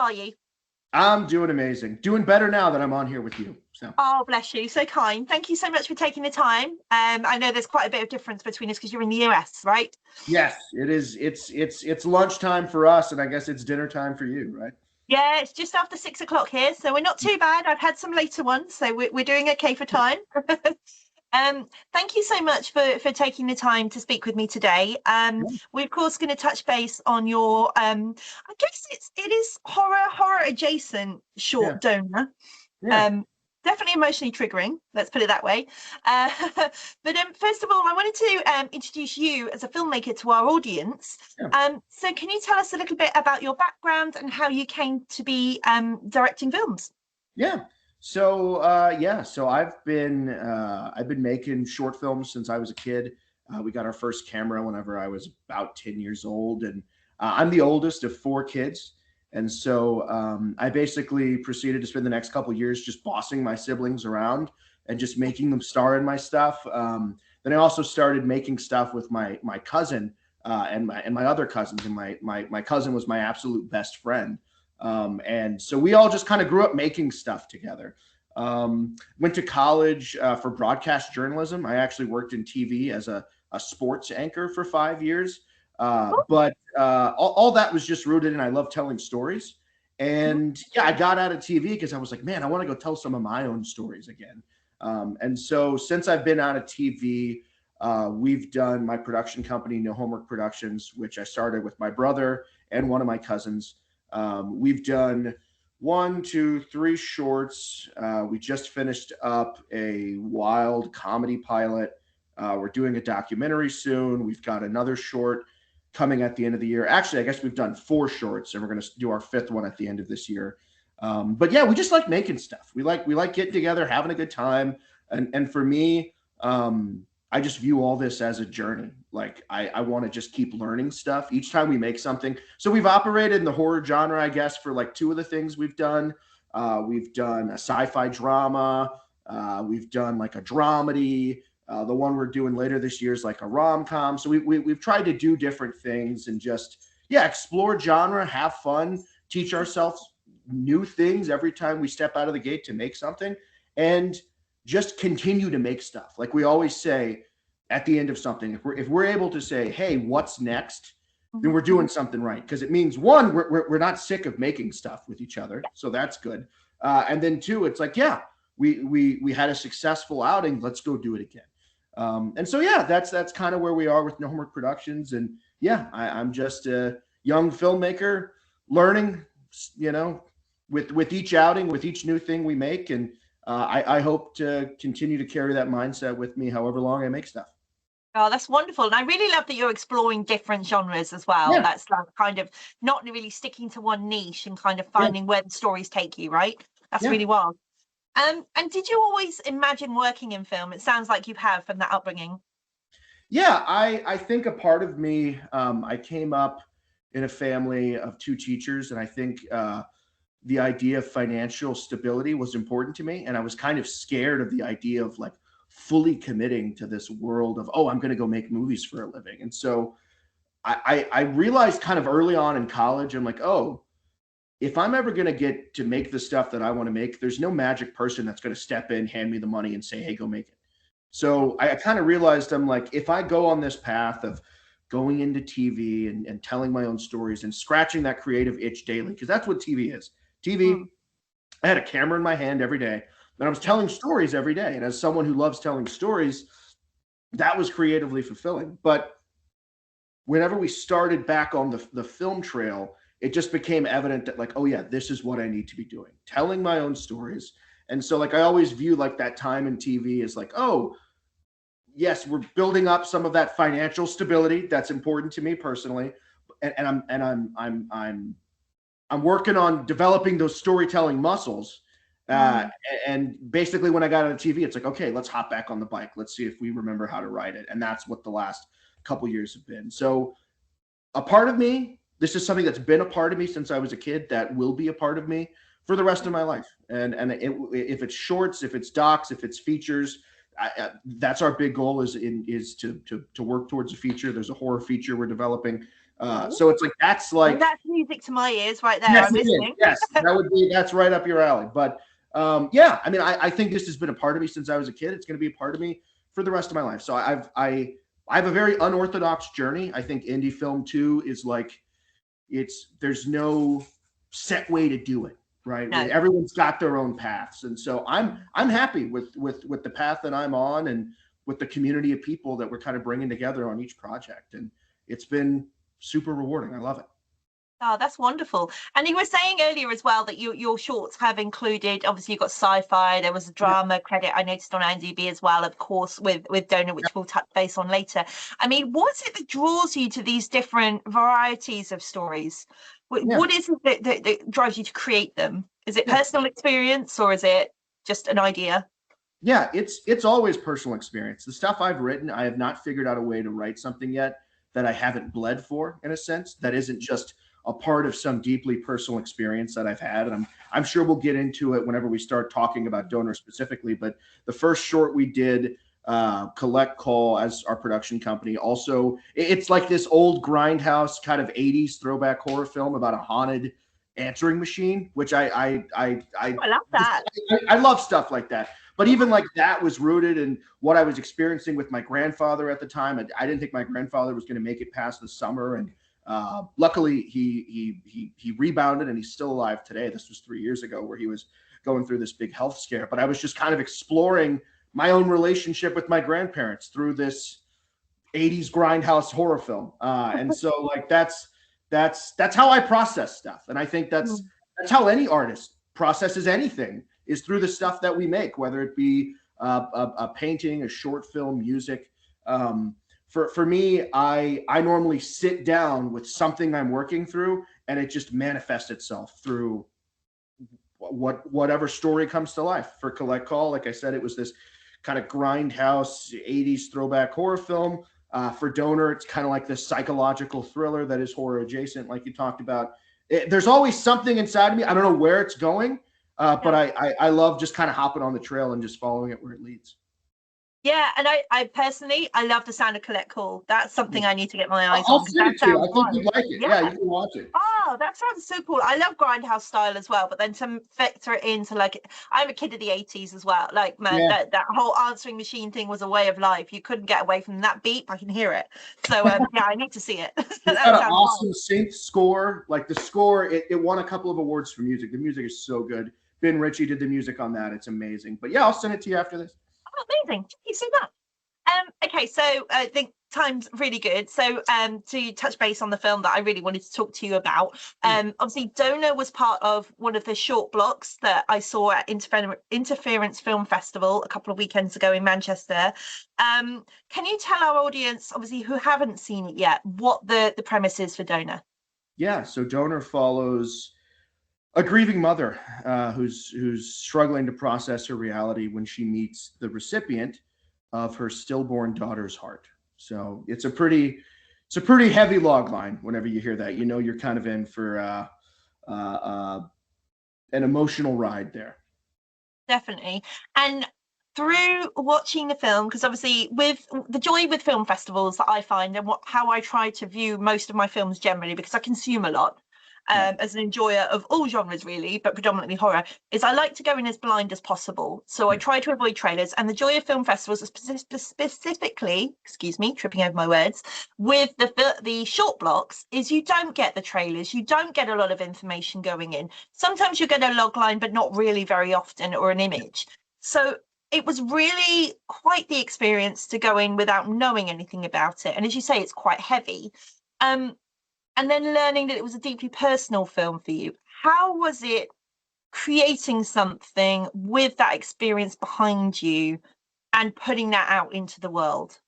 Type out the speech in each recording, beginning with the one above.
are you? I'm doing amazing. Doing better now that I'm on here with you. So. Oh, bless you. So kind. Thank you so much for taking the time. I know there's quite a bit of difference between us because you're in the US, right? Yes, it is. It's lunchtime for us, and I guess it's dinner time for you, right? Yeah, it's just after 6 o'clock here, so we're not too bad. I've had some later ones, so we're doing okay for time. Thank you so much for taking the time to speak with me today. We're of course going to touch base on your I guess it is horror adjacent short donor. Yeah. Definitely emotionally triggering, let's put it that way. But first of all, I wanted to introduce you as a filmmaker to our audience. Yeah. So can you tell us a little bit about your background and how you came to be directing films? Yeah. So so I've been making short films since I was a kid. We got our first camera whenever I was about 10 years old, and I'm the oldest of 4 kids. And so I basically proceeded to spend the next couple of years just bossing my siblings around and just making them star in my stuff. Then I also started making stuff with my cousin and my other cousins, and my cousin was my absolute best friend. And so we all just kind of grew up making stuff together. Went to college for broadcast journalism. I actually worked in TV as a sports anchor for 5 years. But all that was just rooted in I love telling stories. And yeah, I got out of TV because I was like, man, I want to go tell some of my own stories again. And so since I've been out of TV, we've done my production company, No Homework Productions, which I started with my brother and one of my cousins. We've done 1, 2, 3 shorts. We just finished up a wild comedy pilot. We're doing a documentary soon. We've got another short coming at the end of the year. Actually, I guess we've done 4 shorts, and we're going to do our 5th one at the end of this year. But yeah, we just like making stuff. We like getting together, having a good time. And for me, I just view all this as a journey. Like I want to just keep learning stuff each time we make something. So we've operated in the horror genre, I guess, for like 2 of the things we've done. We've done a sci-fi drama. We've done like a dramedy. The one we're doing later this year is like a rom-com. So we've tried to do different things and just, explore genre, have fun, teach ourselves new things every time we step out of the gate to make something, and just continue to make stuff. Like we always say at the end of something, if we're able to say, hey, what's next? Then we're doing something right. Because it means, 1, we're not sick of making stuff with each other. So that's good. And then 2, it's like, we had a successful outing. Let's go do it again. And so, that's kind of where we are with No Homework Productions. And I'm just a young filmmaker learning, with each outing, with each new thing we make. And I hope to continue to carry that mindset with me however long I make stuff. Oh, that's wonderful. And I really love that you're exploring different genres as well. Yeah. That's like kind of not really sticking to one niche and kind of finding where the stories take you, right? That's really wild. And did you always imagine working in film? It sounds like you have from that upbringing. Yeah, I think a part of me, I came up in a family of 2 teachers, and I think the idea of financial stability was important to me. And I was kind of scared of the idea of like fully committing to this world of, I'm going to go make movies for a living. And so I realized kind of early on in college, I'm like, if I'm ever going to get to make the stuff that I want to make, there's no magic person that's going to step in, hand me the money and say, hey, go make it. So I kind of realized, I'm like, if I go on this path of going into TV and telling my own stories and scratching that creative itch daily, because that's what TV is. TV, I had a camera in my hand every day, and I was telling stories every day. And as someone who loves telling stories, that was creatively fulfilling. But whenever we started back on the film trail, it just became evident that like, this is what I need to be doing, telling my own stories. And so like I always view like that time in TV as like, yes, we're building up some of that financial stability that's important to me personally, and I'm working on developing those storytelling muscles. And basically when I got out of TV, it's like, okay, let's hop back on the bike. Let's see if we remember how to ride it. And that's what the last couple years have been. So a part of me, this is something that's been a part of me since I was a kid, that will be a part of me for the rest of my life. And if it's shorts, if it's docs, if it's features, that's our big goal is to work towards a feature. There's a horror feature we're developing So it's like, that's like, and that's music to my ears right there. yes, I'm listening. yes, that's right up your alley. But yeah, I mean, I think this has been a part of me since I was a kid. It's going to be a part of me for the rest of my life. So I have a very unorthodox journey. I think indie film too is like, there's no set way to do it, right? No. Everyone's got their own paths, and so I'm happy with the path that I'm on, and with the community of people that we're kind of bringing together on each project, and it's been super rewarding. I love it. Oh, that's wonderful. And you were saying earlier as well that your shorts have included, obviously you've got sci-fi, there was a drama credit I noticed on IMDb as well, of course, with Donor, which we'll touch base on later. I mean, what is it that draws you to these different varieties of stories? What is it that drives you to create them? Is it personal experience, or is it just an idea? Yeah, it's always personal experience. The stuff I've written, I have not figured out a way to write something yet that I haven't bled for, in a sense, that isn't just a part of some deeply personal experience that I've had. And I'm sure we'll get into it whenever we start talking about Donor specifically. But the first short we did, Collect Call, as our production company, also, it's like this old grindhouse kind of 80s throwback horror film about a haunted answering machine, which I love that. I love stuff like that. But even like that was rooted in what I was experiencing with my grandfather at the time. I didn't think my grandfather was going to make it past the summer, and luckily he rebounded, and he's still alive today. This was 3 years ago, where he was going through this big health scare. But I was just kind of exploring my own relationship with my grandparents through this 80s grindhouse horror film, and so like that's how I process stuff, and I think that's how any artist processes anything, is through the stuff that we make, whether it be a painting, a short film, music. For me, I normally sit down with something I'm working through, and it just manifests itself through whatever story comes to life. For Collect Call, like I said, it was this kind of grindhouse 80s throwback horror film. For Donor, it's kind of like this psychological thriller that is horror adjacent, like you talked about. There's always something inside of me. I don't know where it's going, but I love just kind of hopping on the trail and just following it where it leads. Yeah, and I personally, I love the sound of Collect Call. That's something I need to get my eyes I'll on. send it to you. I think you'd like it. Yeah, you can watch it. Oh, that sounds so cool. I love grindhouse style as well, but then to factor it into, like, I'm a kid of the 80s as well. Like, man, that whole answering machine thing was a way of life. You couldn't get away from that beep. I can hear it. So yeah, I need to see it. It's got an awesome synth score. Like the score, it won a couple of awards for music. The music is so good. Ben Ritchie did the music on that. It's amazing. But yeah, I'll send it to you after this. Oh, amazing. Thank you so much. Okay, so I think time's really good. So to touch base on the film that I really wanted to talk to you about, obviously Donor was part of one of the short blocks that I saw at Interference Film Festival a couple of weekends ago in Manchester. Can you tell our audience, obviously who haven't seen it yet, what the premise is for Donor? Yeah, so Donor follows a grieving mother who's struggling to process her reality when she meets the recipient of her stillborn daughter's heart. So it's a pretty heavy log line. Whenever you hear that, you know you're kind of in for an emotional ride there. Definitely. And through watching the film, because obviously with the joy with film festivals that I find, and how I try to view most of my films generally, because I consume a lot, as an enjoyer of all genres really, but predominantly horror, is I like to go in as blind as possible. So I try to avoid trailers. And the joy of film festivals, specifically, excuse me, tripping over my words, with the short blocks, is you don't get the trailers, you don't get a lot of information going in. Sometimes you get a log line, but not really very often, or an image. So it was really quite the experience to go in without knowing anything about it. And as you say, it's quite heavy. And then learning that it was a deeply personal film for you. How was it creating something with that experience behind you and putting that out into the world?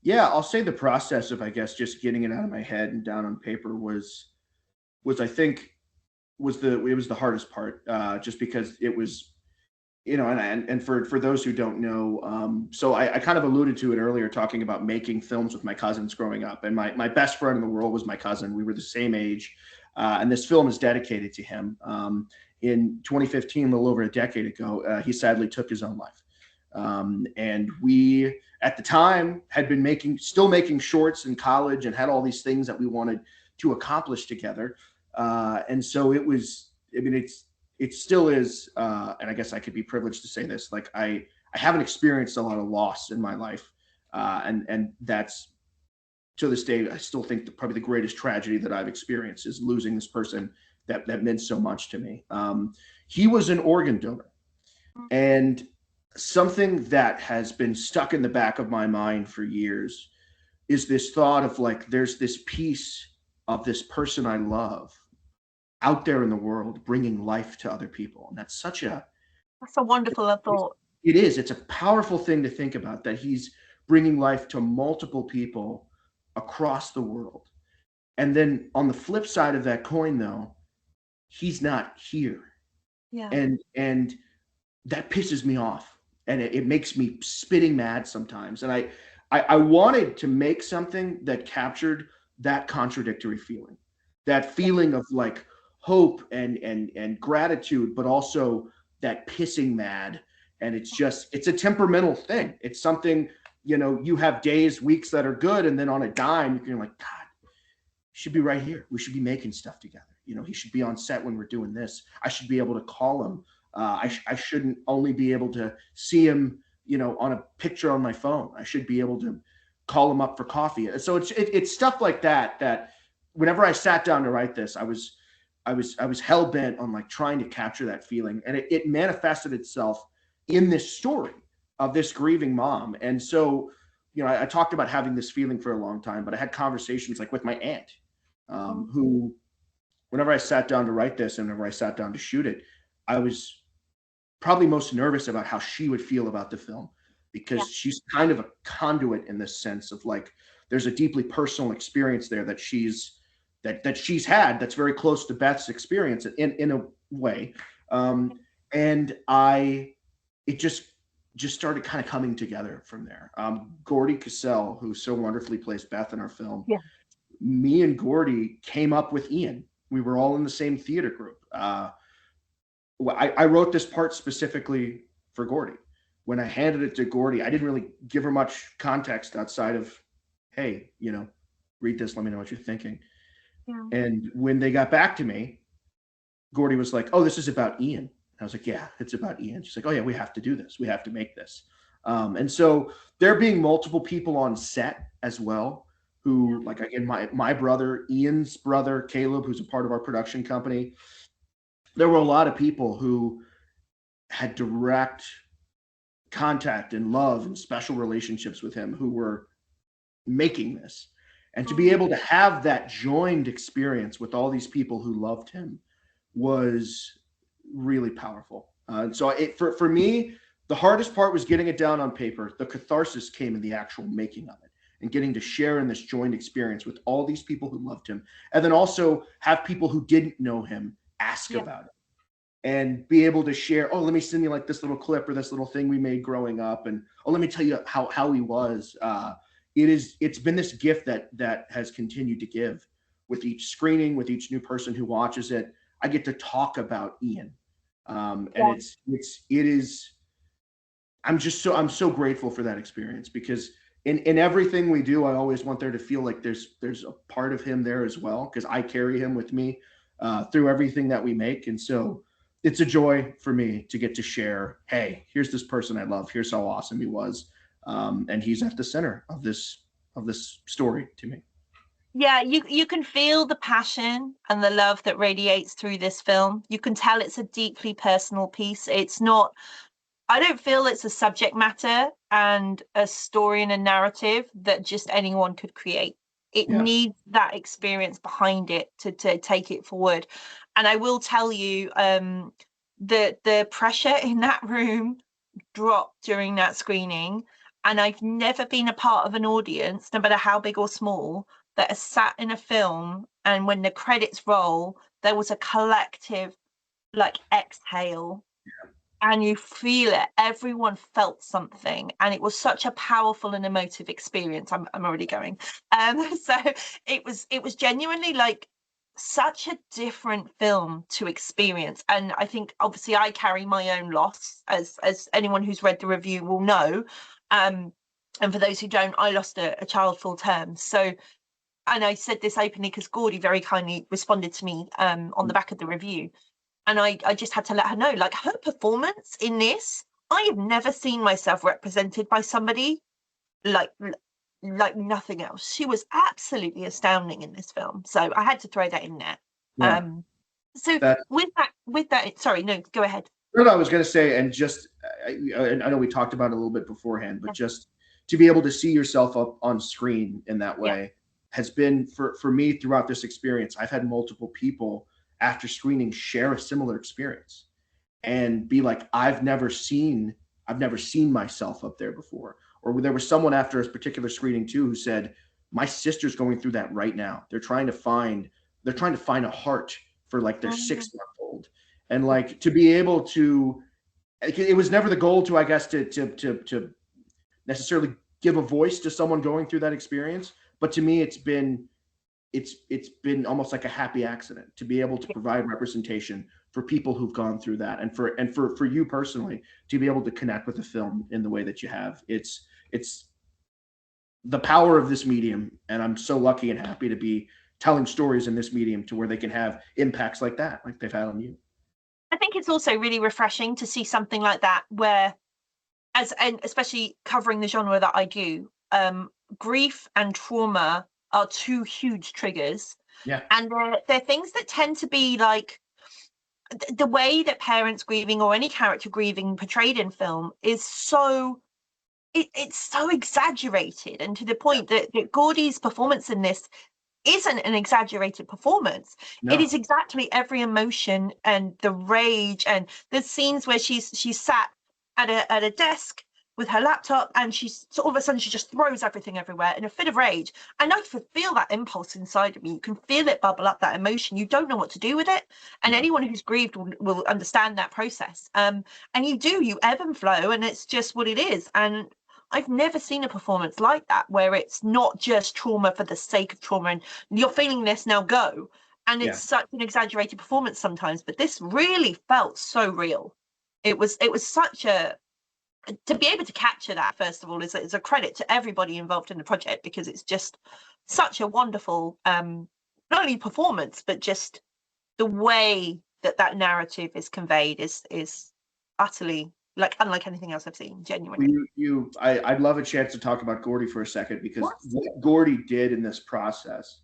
Yeah, I'll say the process of, I guess, just getting it out of my head and down on paper was I think it was the hardest part, just because it was, you know, and for those who don't know, so I kind of alluded to it earlier, talking about making films with my cousins growing up, and my best friend in the world was my cousin. We were the same age, and this film is dedicated to him. In 2015, a little over a decade ago, he sadly took his own life, and we, at the time had been still making shorts in college and had all these things that we wanted to accomplish together. And so it was, I mean, it still is, and I guess I could be privileged to say this, like I haven't experienced a lot of loss in my life. And that's, to this day, I still think probably the greatest tragedy that I've experienced is losing this person that meant so much to me. He was an organ donor, and something that has been stuck in the back of my mind for years is this thought of like, there's this piece of this person I love out there in the world bringing life to other people. And that's a wonderful thought. It is. It's a powerful thing to think about, that he's bringing life to multiple people across the world. And then on the flip side of that coin, though, he's not here. Yeah. And that pisses me off. And it makes me spitting mad sometimes. And I wanted to make something that captured that contradictory feeling, that feeling of like hope and gratitude, but also that pissing mad. And it's a temperamental thing. It's something, you have days, weeks that are good. And then on a dime, you're like, God, he should be right here. We should be making stuff together. He should be on set when we're doing this. I should be able to call him. I shouldn't only be able to see him, on a picture on my phone. I should be able to call him up for coffee. So it's stuff like that whenever I sat down to write this, I was hell bent on like trying to capture that feeling, and it manifested itself in this story of this grieving mom. And so, I talked about having this feeling for a long time, but I had conversations like with my aunt, who, whenever I sat down to write this and whenever I sat down to shoot it, I was probably most nervous about how she would feel about the film, because she's kind of a conduit in this sense of like, there's a deeply personal experience there that she's had that's very close to Beth's experience in a way. And it just started kind of coming together from there. Gordy Cassel, who so wonderfully plays Beth in our film, me and Gordy came up with Ian. We were all in the same theater group. I wrote this part specifically for Gordy. When I handed it to Gordy, I didn't really give her much context outside of, hey, read this, let me know what you're thinking. Yeah. And when they got back to me, Gordy was like, oh, this is about Ian. And I was like, yeah, it's about Ian. She's like, oh yeah, we have to do this. We have to make this. And so there being multiple people on set as well, who, like, again, my brother, Ian's brother, Caleb, who's a part of our production company, there were a lot of people who had direct contact and love and special relationships with him who were making this. And to be able to have that joined experience with all these people who loved him was really powerful. So for me, the hardest part was getting it down on paper. The catharsis came in the actual making of it and getting to share in this joined experience with all these people who loved him. And then also have people who didn't know him ask about it and be able to share, oh, let me send you like this little clip or this little thing we made growing up. And, oh, let me tell you how he was. It's been this gift that has continued to give with each screening, with each new person who watches it. I get to talk about Ian. And I'm so grateful for that experience, because in everything we do, I always want there to feel like there's a part of him there as well, because I carry him with me through everything that we make. And so it's a joy for me to get to share, hey, here's this person I love. Here's how awesome he was. And he's at the center of this story to me. Yeah, you can feel the passion and the love that radiates through this film. You can tell it's a deeply personal piece. It's not, I don't feel it's a subject matter and a story and a narrative that just anyone could create. It needs that experience behind it to take it forward. And I will tell you, the pressure in that room dropped during that screening. And I've never been a part of an audience, no matter how big or small, that has sat in a film, and when the credits roll, there was a collective like exhale. And you feel it. Everyone felt something, and it was such a powerful and emotive experience. I'm already going. So it was genuinely like such a different film to experience. And I think obviously I carry my own loss, as anyone who's read the review will know. And for those who don't, I lost a child full term. So, and I said this openly because Gordy very kindly responded to me on the back of the review. And I just had to let her know, like, her performance in this, I have never seen myself represented by somebody like nothing else. She was absolutely astounding in this film. So I had to throw that in there. Yeah. So with that, sorry, no, go ahead. No, I was going to say, and just, I know we talked about it a little bit beforehand, but just to be able to see yourself up on screen in that way has been, for me throughout this experience, I've had multiple people after screening share a similar experience and be like, I've never seen myself up there before. Or there was someone after a particular screening too who said, my sister's going through that right now. They're trying to find a heart for like their 6-month-old. And like to be able to, it was never the goal to, I guess, to necessarily give a voice to someone going through that experience. But to me, it's been almost like a happy accident to be able to provide representation for people who've gone through that, and for you personally to be able to connect with the film in the way that you have. It's the power of this medium, and I'm so lucky and happy to be telling stories in this medium to where they can have impacts like that, like they've had on you. I think it's also really refreshing to see something like that where, and especially covering the genre that I do, grief and trauma are two huge triggers. Yeah. And they're things that tend to be like the way that parents grieving or any character grieving portrayed in film is so it's so exaggerated, and to the point that Gordy's performance in this isn't an exaggerated performance. No. It is exactly every emotion and the rage, and there's scenes where she's sat at a desk with her laptop and she's all of a sudden she just throws everything everywhere in a fit of rage. And I could feel that impulse inside of me. You can feel it bubble up, that emotion. You don't know what to do with it. And anyone who's grieved will understand that process. And you ebb and flow, and it's just what it is. And I've never seen a performance like that where it's not just trauma for the sake of trauma and you're feeling this, now go. And it's such an exaggerated performance sometimes, but this really felt so real. It was such to be able to capture that, first of all, is a credit to everybody involved in the project, because it's just such a wonderful, not only performance, but just the way that narrative is conveyed is utterly unlike anything else I've seen, genuinely. I'd love a chance to talk about Gordy for a second, because what Gordy did in this process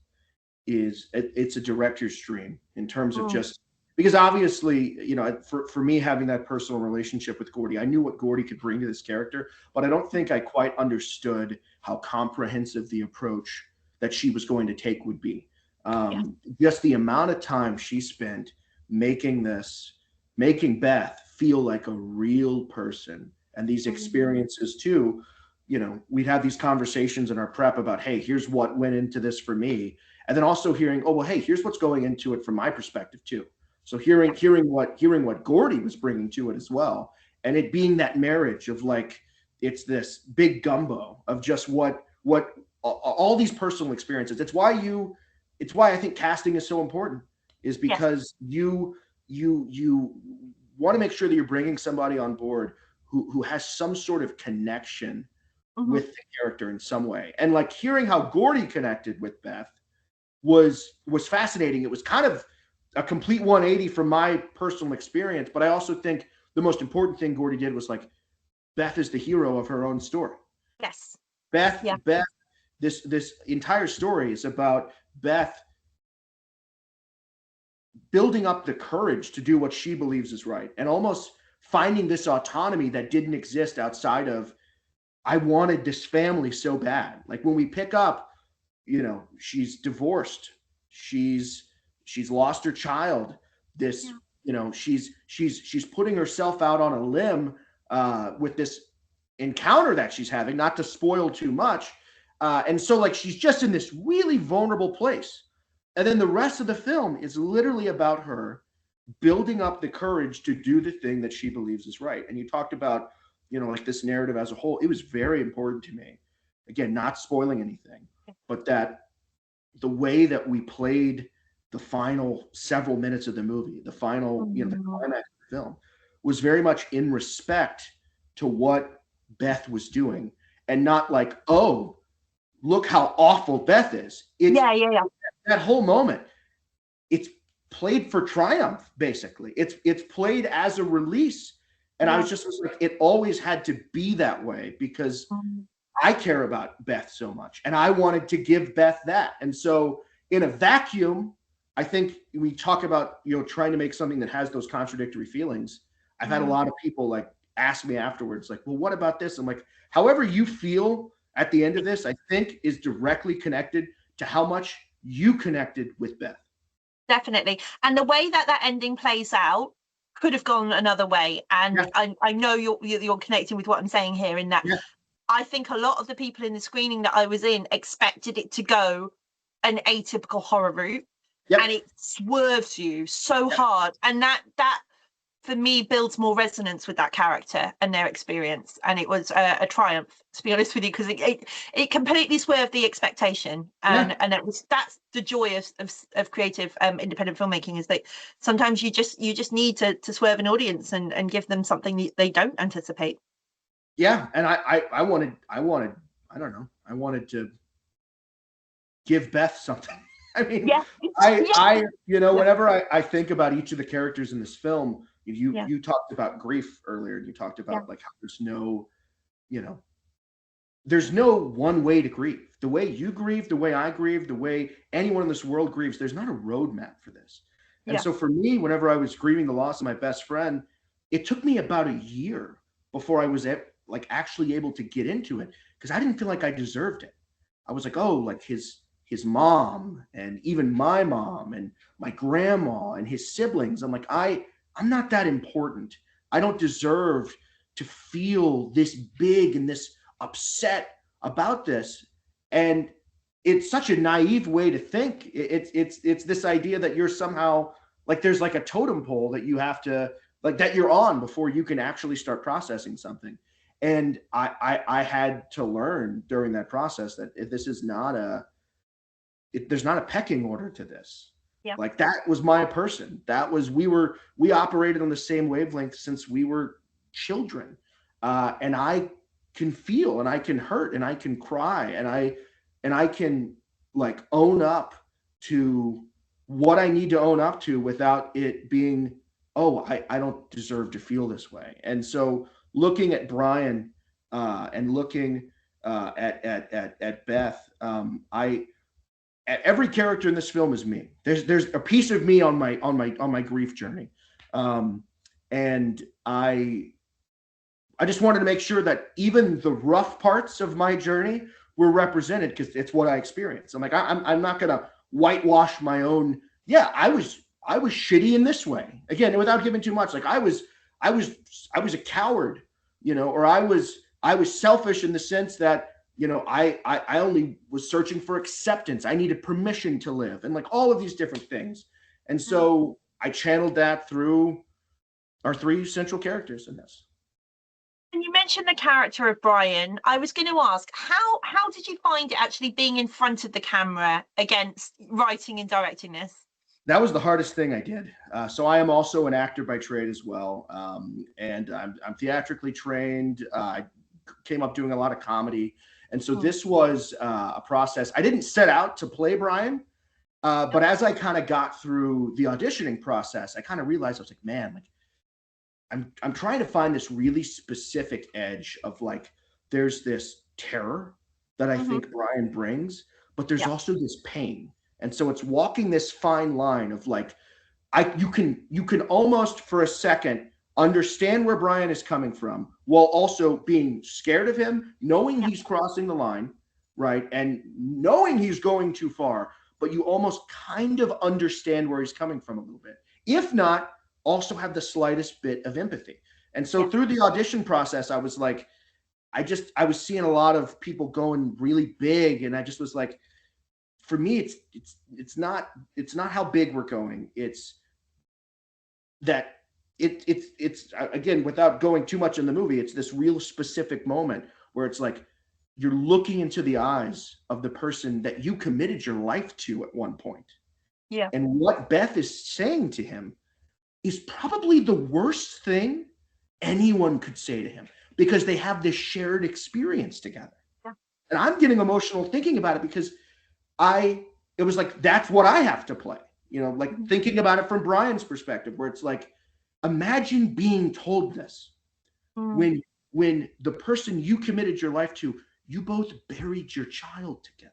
is it's a director's dream in terms of just, because obviously, for me, having that personal relationship with Gordy, I knew what Gordy could bring to this character, but I don't think I quite understood how comprehensive the approach that she was going to take would be. Just the amount of time she spent making Beth feel like a real person, and these experiences too. We'd have these conversations in our prep about, hey, here's what went into this for me, and then also hearing, oh well, hey, here's what's going into it from my perspective too. So hearing what Gordy was bringing to it as well, and it being that marriage of like, it's this big gumbo of just what all these personal experiences. It's why I think casting is so important, is because you want to make sure that you're bringing somebody on board who has some sort of connection with the character in some way. And like hearing how Gordy connected with Beth was fascinating. It was kind of a complete 180 from my personal experience, but I also think the most important thing Gordy did was like, Beth is the hero of her own story. Yes. Beth, this entire story is about Beth building up the courage to do what she believes is right, and almost finding this autonomy that didn't exist outside of, I wanted this family so bad. Like when we pick up, she's divorced, she's lost her child. She's putting herself out on a limb with this encounter that she's having, not to spoil too much. And so like, she's just in this really vulnerable place. And then the rest of the film is literally about her building up the courage to do the thing that she believes is right. And you talked about, like this narrative as a whole. It was very important to me. Again, not spoiling anything, but that the way that we played the final several minutes of the movie, the final, the climax of the film, was very much in respect to what Beth was doing. and not like, oh, look how awful Beth is. It's that whole moment. It's played for triumph, basically. It's played as a release. And I was just like, it always had to be that way because I care about Beth so much. And I wanted to give Beth that. And so in a vacuum, I think we talk about, you know, trying to make something that has those contradictory feelings. I've had a lot of people like ask me afterwards, like, well, what about this? I'm like, however you feel at the end of this, I think is directly connected to how much you connected with Beth. Definitely. And the way that ending plays out could have gone another way. And I know you're connecting with what I'm saying here in that I think a lot of the people in the screening that I was in expected it to go an atypical horror route. And it swerves you so hard. And that for me builds more resonance with that character and their experience. And it was a triumph, to be honest with you, because it completely swerved the expectation. And that's the joy of creative independent filmmaking, is that sometimes you just need to swerve an audience and give them something they don't anticipate. Yeah. And I wanted to give Beth something. I mean, I you know, whenever I think about each of the characters in this film, you talked about grief earlier, and you talked about like how there's no, you know, there's no one way to grieve. The way you grieve, the way I grieve, the way anyone in this world grieves, there's not a roadmap for this. And so for me, whenever I was grieving the loss of my best friend, it took me about a year before I was like actually able to get into it, because I didn't feel like I deserved it. I was like, oh, like his mom and even my mom and my grandma and his siblings. I'm like, I'm not that important. I don't deserve to feel this big and this upset about this. And it's such a naive way to think. It's this idea that you're somehow like, there's like a totem pole that you have to like, that you're on before you can actually start processing something. And I had to learn during that process that if this is not there's not a pecking order to this. Like that was my person. That was, we operated on the same wavelength since we were children. And I can feel, and I can hurt, and I can cry, and I can like own up to what I need to own up to without it being, oh, I don't deserve to feel this way. And so looking at Brian and looking at Beth, every character in this film is me. There's a piece of me on my grief journey, and I just wanted to make sure that even the rough parts of my journey were represented, because it's what I experienced. I'm like, I'm not gonna whitewash my own. Yeah, I was shitty in this way. Again, without giving too much, like I was a coward, you know, or I was selfish in the sense that, you know, I only was searching for acceptance. I needed permission to live, and like all of these different things. And so I channeled that through our three central characters in this. And you mentioned the character of Brian. I was going to ask, how did you find it actually being in front of the camera against writing and directing this? That was the hardest thing I did. So I am also an actor by trade as well. And I'm theatrically trained. I came up doing a lot of comedy. And so this was a process. I didn't set out to play Brian, but as I kind of got through the auditioning process, I kind of realized, I was like, man, like I'm trying to find this really specific edge of like, there's this terror that I think Brian brings, but there's also this pain. And so it's walking this fine line of like, you can almost for a second understand where Brian is coming from while also being scared of him, knowing he's crossing the line, right? And knowing he's going too far, but you almost kind of understand where he's coming from a little bit. If not, also have the slightest bit of empathy. And so through the audition process, I was like, I was seeing a lot of people going really big. And I just was like, for me, it's not how big we're going. It's that it's again, without going too much in the movie, it's this real specific moment where it's like you're looking into the eyes of the person that you committed your life to at one point. Yeah. And what Beth is saying to him is probably the worst thing anyone could say to him. because they have this shared experience together. Yeah. And I'm getting emotional thinking about it because it was like, that's what I have to play, like thinking about it from Brian's perspective, where it's like, imagine being told this when the person you committed your life to, you both buried your child together.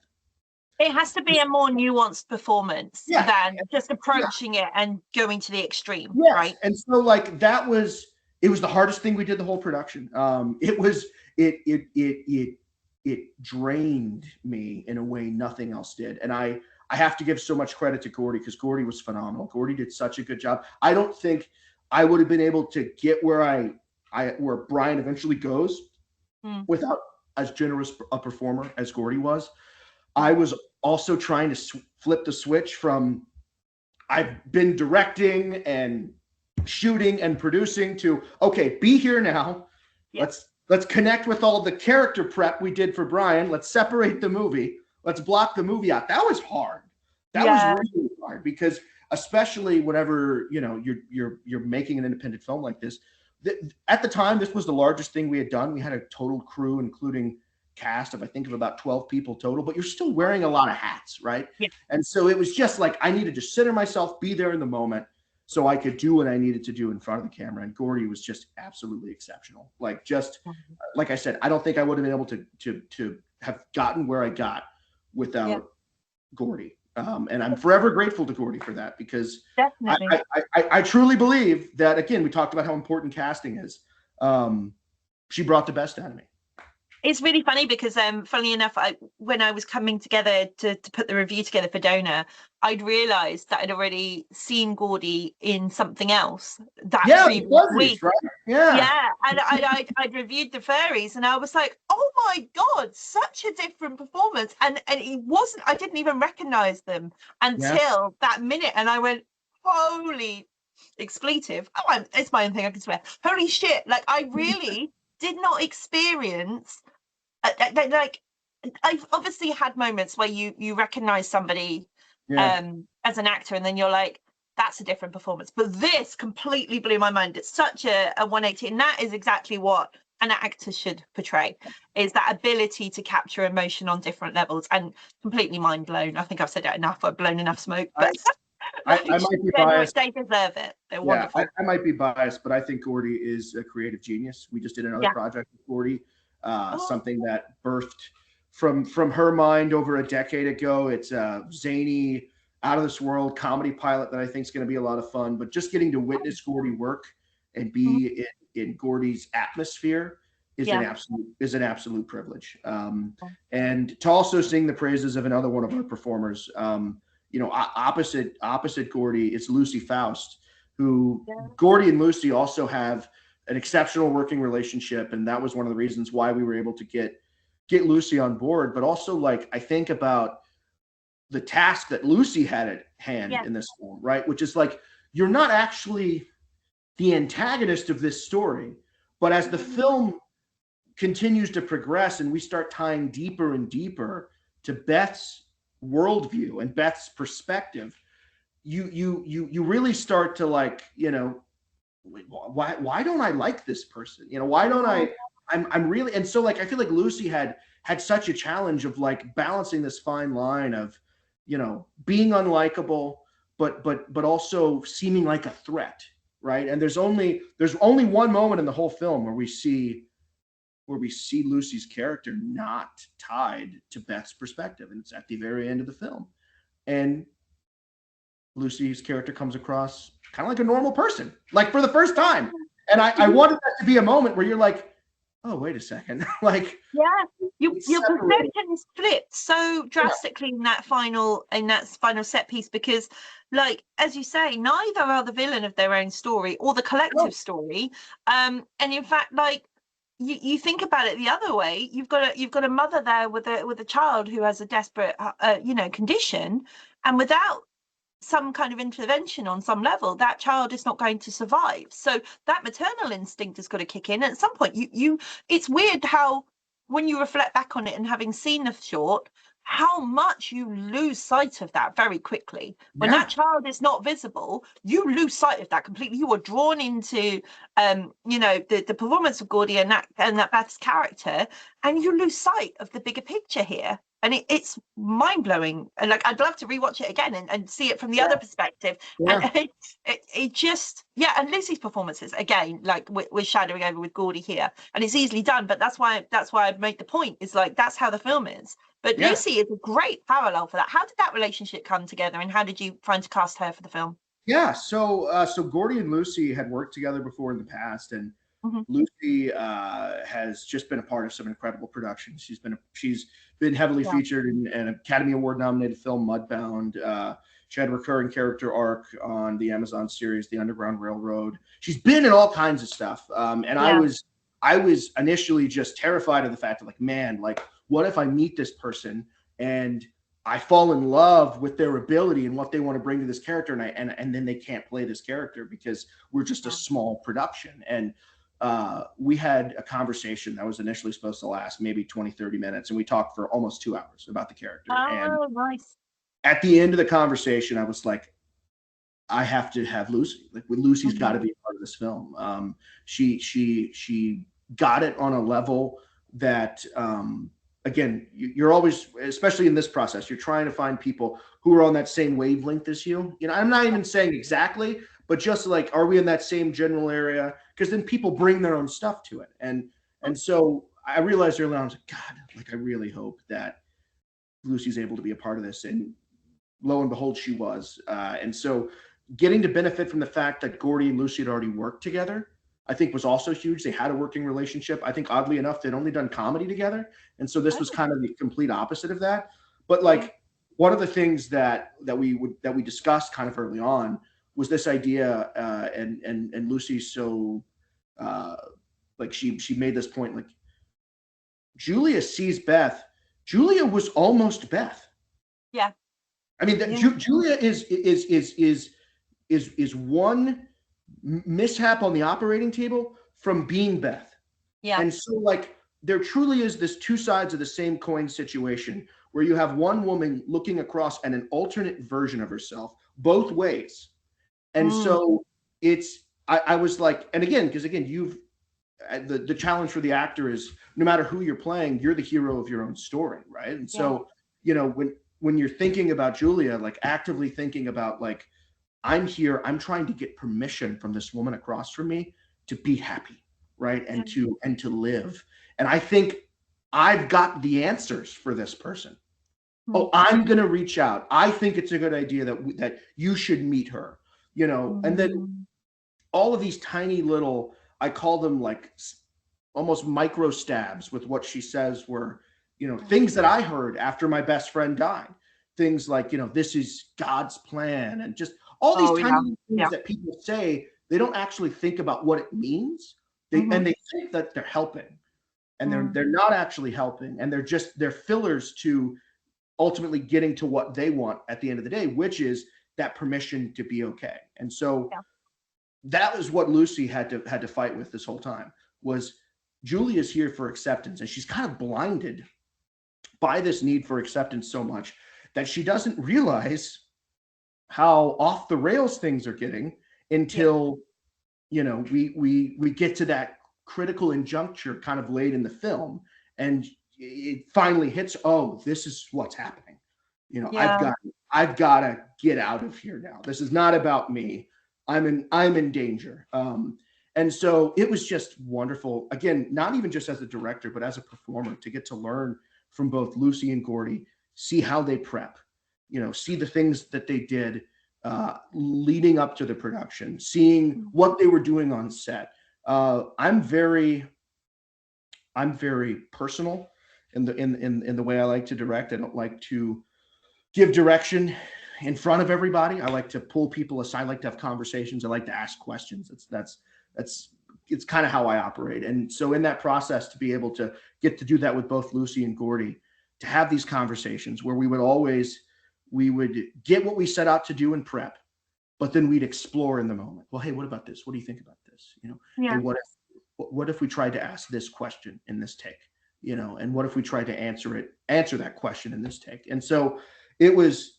It has to be a more nuanced performance than just approaching it and going to the extreme, right? And so like it was the hardest thing we did the whole production. It drained me in a way nothing else did. And I have to give so much credit to Gordy, because Gordy was phenomenal. Gordy did such a good job. I don't think I would have been able to get where where Brian eventually goes without as generous a performer as Gordy was. I was also trying to flip the switch from I've been directing and shooting and producing to, okay, be here now. Yes. Let's connect with all the character prep we did for Brian. Let's separate the movie. Let's block the movie out. That was hard. That was really hard, because especially whenever, you're making an independent film like this, at the time, this was the largest thing we had done. We had a total crew, including cast of about 12 people total, but you're still wearing a lot of hats, right? Yeah. And so it was just like, I needed to center myself, be there in the moment, so I could do what I needed to do in front of the camera. And Gordy was just absolutely exceptional. Like I said, I don't think I would have been able to have gotten where I got without Gordy. And I'm forever grateful to Gordy for that, because I truly believe that, again, we talked about how important casting is. She brought the best out of me. It's really funny because, funnily enough, when I was coming together to put the review together for Donor, I'd realised that I'd already seen Gordy in something else that previous week. Right? And I'd reviewed the fairies, and I was like, oh my God, such a different performance. And it wasn't, I didn't even recognise them until that minute. And I went, holy expletive. Oh, it's my own thing, I can swear. Holy shit. Like, I really did not experience like, I've obviously had moments where you recognize somebody as an actor, and then you're like, that's a different performance. But this completely blew my mind. It's such a 180, and that is exactly what an actor should portray, is that ability to capture emotion on different levels. And completely mind blown. I think I've said it enough. I've blown enough smoke, but I might be biased. They deserve it. They're wonderful. I might be biased, but I think Gordy is a creative genius. We just did another project with Gordy, something that birthed from her mind over a decade ago. It's a zany, out of this world comedy pilot that I think is going to be a lot of fun. But just getting to witness Gordy work and be in Gordy's atmosphere is an absolute privilege. And to also sing the praises of another one of our performers. Opposite Gordy, it's Lucy Faust, who Gordy and Lucy also have an exceptional working relationship. And that was one of the reasons why we were able to get Lucy on board. But also, like, I think about the task that Lucy had at hand in this film, right? Which is like, you're not actually the antagonist of this story, but as the film continues to progress and we start tying deeper and deeper to Beth's worldview and Beth's perspective, you really start to, like, why don't I like this person? Why don't I'm really, and so, like, I feel like Lucy had such a challenge of, like, balancing this fine line of, being unlikable, but also seeming like a threat, right? And there's only one moment in the whole film where we see Lucy's character not tied to Beth's perspective, and it's at the very end of the film. And Lucy's character comes across kind of like a normal person, like, for the first time. And I wanted that to be a moment where you're like, oh, wait a second. Like, your perception is flipped so drastically in that final set piece, because, like, as you say, neither are the villain of their own story or the collective story. And in fact, like, you think about it the other way, you've got a mother there with a child who has a desperate condition, and without some kind of intervention on some level, that child is not going to survive. So that maternal instinct has got to kick in. At some point, it's weird how, when you reflect back on it and having seen the short, how much you lose sight of that very quickly. When that child is not visible, you lose sight of that completely. You are drawn into the performance of Gordy and that Beth's character, and you lose sight of the bigger picture here. And it's mind-blowing. And like, I'd love to rewatch it again and see it from the other perspective. And it just, and Lucy's performances, again, like we're shadowing over with Gordy here, and it's easily done, but that's why I've made the point, is like, that's how the film is. But Lucy is a great parallel for that. How did that relationship come together, and how did you find to cast her for the film? Yeah, so Gordy and Lucy had worked together before in the past, and Lucy has just been a part of some incredible productions. She's been heavily featured in an Academy Award nominated film, Mudbound. She had a recurring character arc on the Amazon series, The Underground Railroad. She's been in all kinds of stuff, and I was initially just terrified of the fact of, like, man, like, what if I meet this person and I fall in love with their ability and what they want to bring to this character, and then they can't play this character because we're just a small production. And we had a conversation that was initially supposed to last maybe 20, 30 minutes, and we talked for almost 2 hours about the character. And nice. At the end of the conversation, I was like, I have to have Lucy. Like, Lucy's got to be a part of this film. She got it on a level that again, you're always, especially in this process, you're trying to find people who are on that same wavelength as you. You know, I'm not even saying exactly, but just like, are we in that same general area? Because then people bring their own stuff to it. And so I realized early on, I was like, God, like, I really hope that Lucy's able to be a part of this. And lo and behold, she was. And so getting to benefit from the fact that Gordy and Lucy had already worked together, I think, was also huge. They had a working relationship. I think, oddly enough, they'd only done comedy together. And so this was kind of the complete opposite of that. But like, one of the things that we discussed kind of early on was this idea, and Lucy's so like, she made this point, like, Julia sees Beth. Julia was almost Beth. Yeah. I mean, Julia is one mishap on the operating table from being Beth. Yeah. And so, like, there truly is this two sides of the same coin situation where you have one woman looking across at an alternate version of herself both ways. And so I was like, and again, because again, the challenge for the actor is, no matter who you're playing, you're the hero of your own story, right? And so, you know, when you're thinking about Julia, like, actively thinking about, like, I'm here, I'm trying to get permission from this woman across from me to be happy, right? And to live. And I think I've got the answers for this person. Oh, I'm going to reach out. I think it's a good idea that you should meet her, you know? And then all of these tiny little, I call them like almost micro stabs with what she says were, you know, things that I heard after my best friend died. Things like, you know, this is God's plan, and just all these tiny things that people say. They don't actually think about what it means. And they think that they're helping, and they're not actually helping, and they're fillers to ultimately getting to what they want at the end of the day, which is that permission to be okay. And so that was what Lucy had to fight with this whole time, was Julia's here for acceptance, and she's kind of blinded by this need for acceptance so much that she doesn't realize how off the rails things are getting until you know, we get to that critical injuncture kind of late in the film, and it finally hits, oh, this is what's happening. You know, I've got to get out of here now. This is not about me. I'm in danger. And so it was just wonderful. Again, not even just as a director, but as a performer, to get to learn from both Lucy and Gordy, see how they prep, you know, see the things that they did leading up to the production, seeing what they were doing on set. I'm very personal in the way I like to direct. I don't like to give direction in front of everybody. I like to pull people aside. I like to have conversations. I like to ask questions. It's kind of how I operate. And so in that process, to be able to get to do that with both Lucy and Gordy, to have these conversations where we would get what we set out to do in prep, but then we'd explore in the moment. Well, hey, what about this? What do you think about this? You know, hey, what if we tried to ask this question in this take? you know, and what if we tried to answer that question in this take? And so it was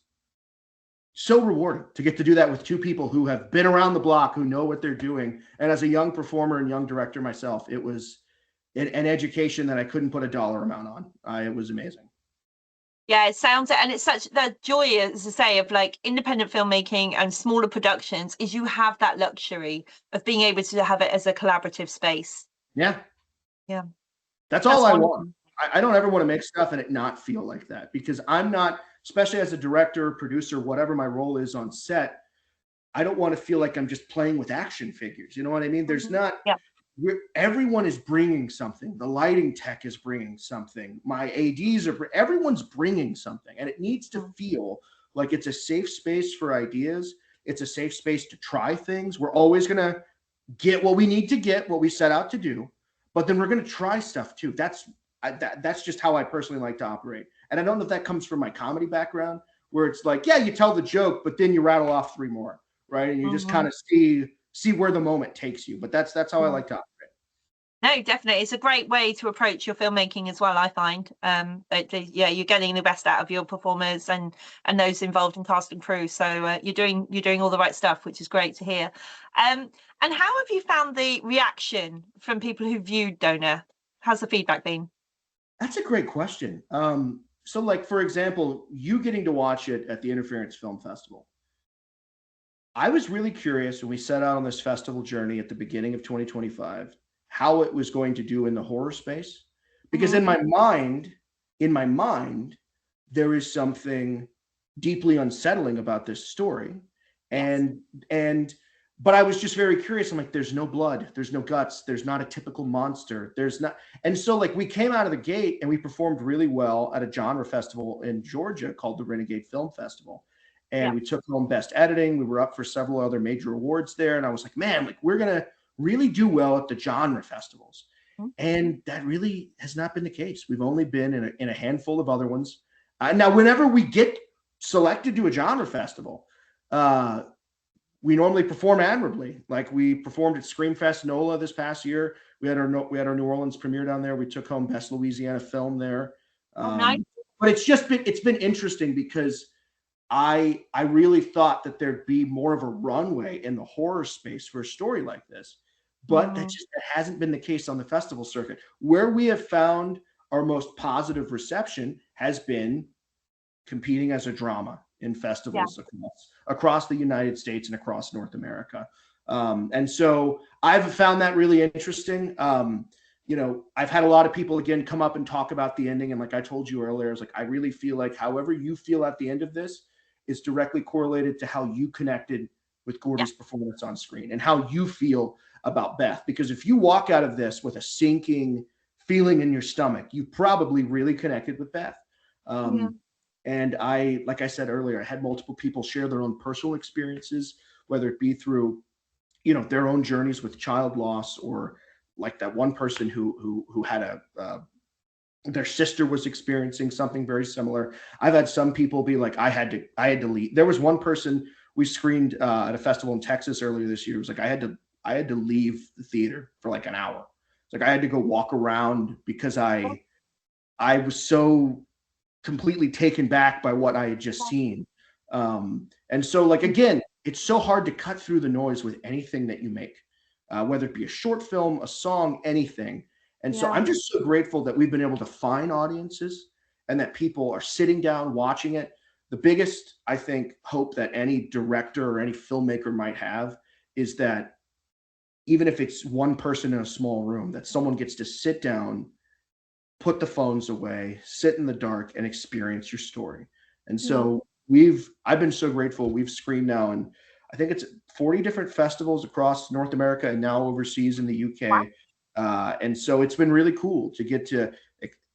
so rewarding to get to do that with two people who have been around the block, who know what they're doing. And as a young performer and young director myself, it was an education that I couldn't put a dollar amount on. It was amazing. Yeah, it sounds, and it's such the joy, as I say, of like independent filmmaking and smaller productions is you have that luxury of being able to have it as a collaborative space. Yeah. Yeah. That's all I want. I don't ever want to make stuff and it not feel like that, because I'm not, especially as a director, producer, whatever my role is on set, I don't want to feel like I'm just playing with action figures. You know what I mean? There's not, everyone is bringing something. The lighting tech is bringing something. My ADs everyone's bringing something, and it needs to feel like it's a safe space for ideas. It's a safe space to try things. We're always going to get what we need to get, what we set out to do, but then we're going to try stuff too. That's just how I personally like to operate. And I don't know if that comes from my comedy background, where it's like, yeah, you tell the joke, but then you rattle off 3 more, right? And you just kind of see where the moment takes you. But that's how I like to operate. No, definitely. It's a great way to approach your filmmaking as well, I find. You're getting the best out of your performers and those involved in cast and crew. So you're doing all the right stuff, which is great to hear. And how have you found the reaction from people who viewed Donor? How's the feedback been? That's a great question. So like, for example, you getting to watch it at the Interference Film Festival. I was really curious when we set out on this festival journey at the beginning of 2025, how it was going to do in the horror space. Because in my mind, there is something deeply unsettling about this story. But I was just very curious. I'm like, there's no blood, there's no guts, there's not a typical monster, there's not. And so like we came out of the gate and we performed really well at a genre festival in Georgia called the Renegade Film Festival. And we took home best editing. We were up for several other major awards there. And I was like, man, like we're going to really do well at the genre festivals. And that really has not been the case. We've only been in a handful of other ones. Now, whenever we get selected to a genre festival, we normally perform admirably. Like we performed at Screamfest NOLA this past year. We had our New Orleans premiere down there. We took home Best Louisiana Film there. Nice. But it's been interesting because I really thought that there'd be more of a runway in the horror space for a story like this. But that hasn't been the case on the festival circuit. Where we have found our most positive reception has been competing as a drama in festivals across the United States and across North America. And so I've found that really interesting. You know, I've had a lot of people again come up and talk about the ending. And like I told you earlier, I was like, I really feel like however you feel at the end of this is directly correlated to how you connected with Gordy's performance on screen and how you feel about Beth. Because if you walk out of this with a sinking feeling in your stomach, you probably really connected with Beth. And like I said earlier, I had multiple people share their own personal experiences, whether it be through, you know, their own journeys with child loss, or like that one person who had their sister was experiencing something very similar. I've had some people be like, I had to leave. There was one person we screened at a festival in Texas earlier this year. It was like, I had to leave the theater for like an hour. It's like I had to go walk around because I was so completely taken back by what I had just seen. And so like, again, it's so hard to cut through the noise with anything that you make, whether it be a short film, a song, anything. And so I'm just so grateful that we've been able to find audiences and that people are sitting down watching it. The biggest, I think, hope that any director or any filmmaker might have is that even if it's one person in a small room, that someone gets to sit down, put the phones away, sit in the dark, and experience your story. And so I've been so grateful. We've screened now, and I think it's 40 different festivals across North America and now overseas in the UK. And so it's been really cool to get to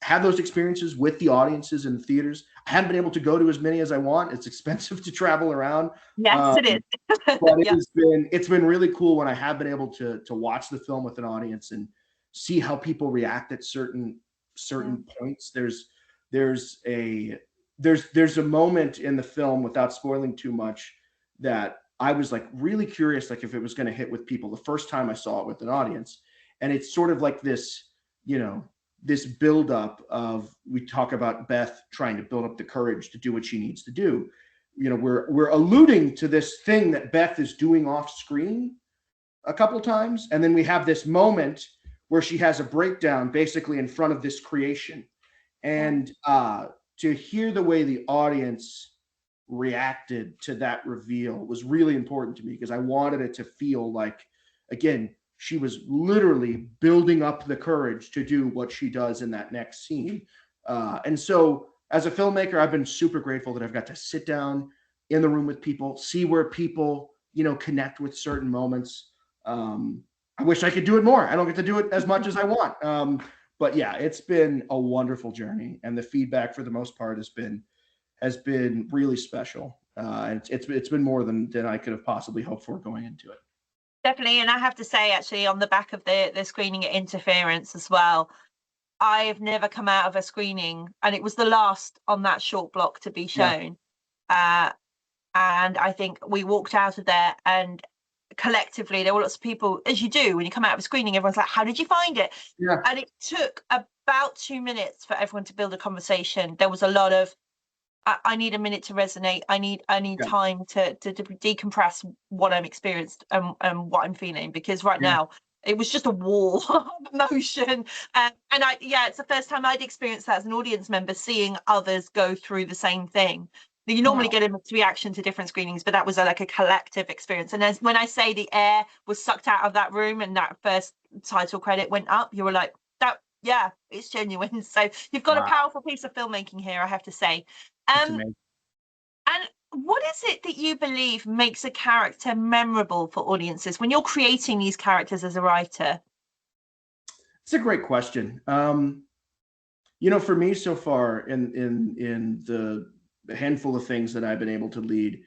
have those experiences with the audiences in the theaters. I haven't been able to go to as many as I want. It's expensive to travel around. Yes, it is. But it's been really cool when I have been able to watch the film with an audience and see how people react at certain points. There's a moment in the film, without spoiling too much, that I was like really curious, like if it was going to hit with people the first time I saw it with an audience. And it's sort of like this, you know, this buildup of, we talk about Beth trying to build up the courage to do what she needs to do. You know, we're alluding to this thing that Beth is doing off screen a couple times, and then we have this moment where she has a breakdown basically in front of this creation. And to hear the way the audience reacted to that reveal was really important to me, because I wanted it to feel like, again, she was literally building up the courage to do what she does in that next scene. And so as a filmmaker, I've been super grateful that I've got to sit down in the room with people, see where people, you know, connect with certain moments. I wish I could do it more. I don't get to do it as much as I want. But yeah, it's been a wonderful journey, and the feedback for the most part has been really special. And it's been more than I could have possibly hoped for going into it. Definitely. And I have to say, actually, on the back of the screening at Interference as well, I have never come out of a screening, and it was the last on that short block to be shown. Yeah. And I think we walked out of there, and collectively there were lots of people, as you do when you come out of a screening, everyone's like, how did you find it? Yeah. And it took about 2 minutes for everyone to build a conversation. There was a lot of, I need a minute to resonate. I need time to decompress what I'm experienced and what I'm feeling, because right now it was just a wall of emotion. And it's the first time I'd experienced that as an audience member, seeing others go through the same thing. You normally get a mixed reaction to different screenings, but that was like a collective experience. And as when I say the air was sucked out of that room and that first title credit went up, you were like, yeah, it's genuine. So you've got a powerful piece of filmmaking here, I have to say. And what is it that you believe makes a character memorable for audiences when you're creating these characters as a writer? It's a great question. You know, for me so far in the handful of things that I've been able to lead,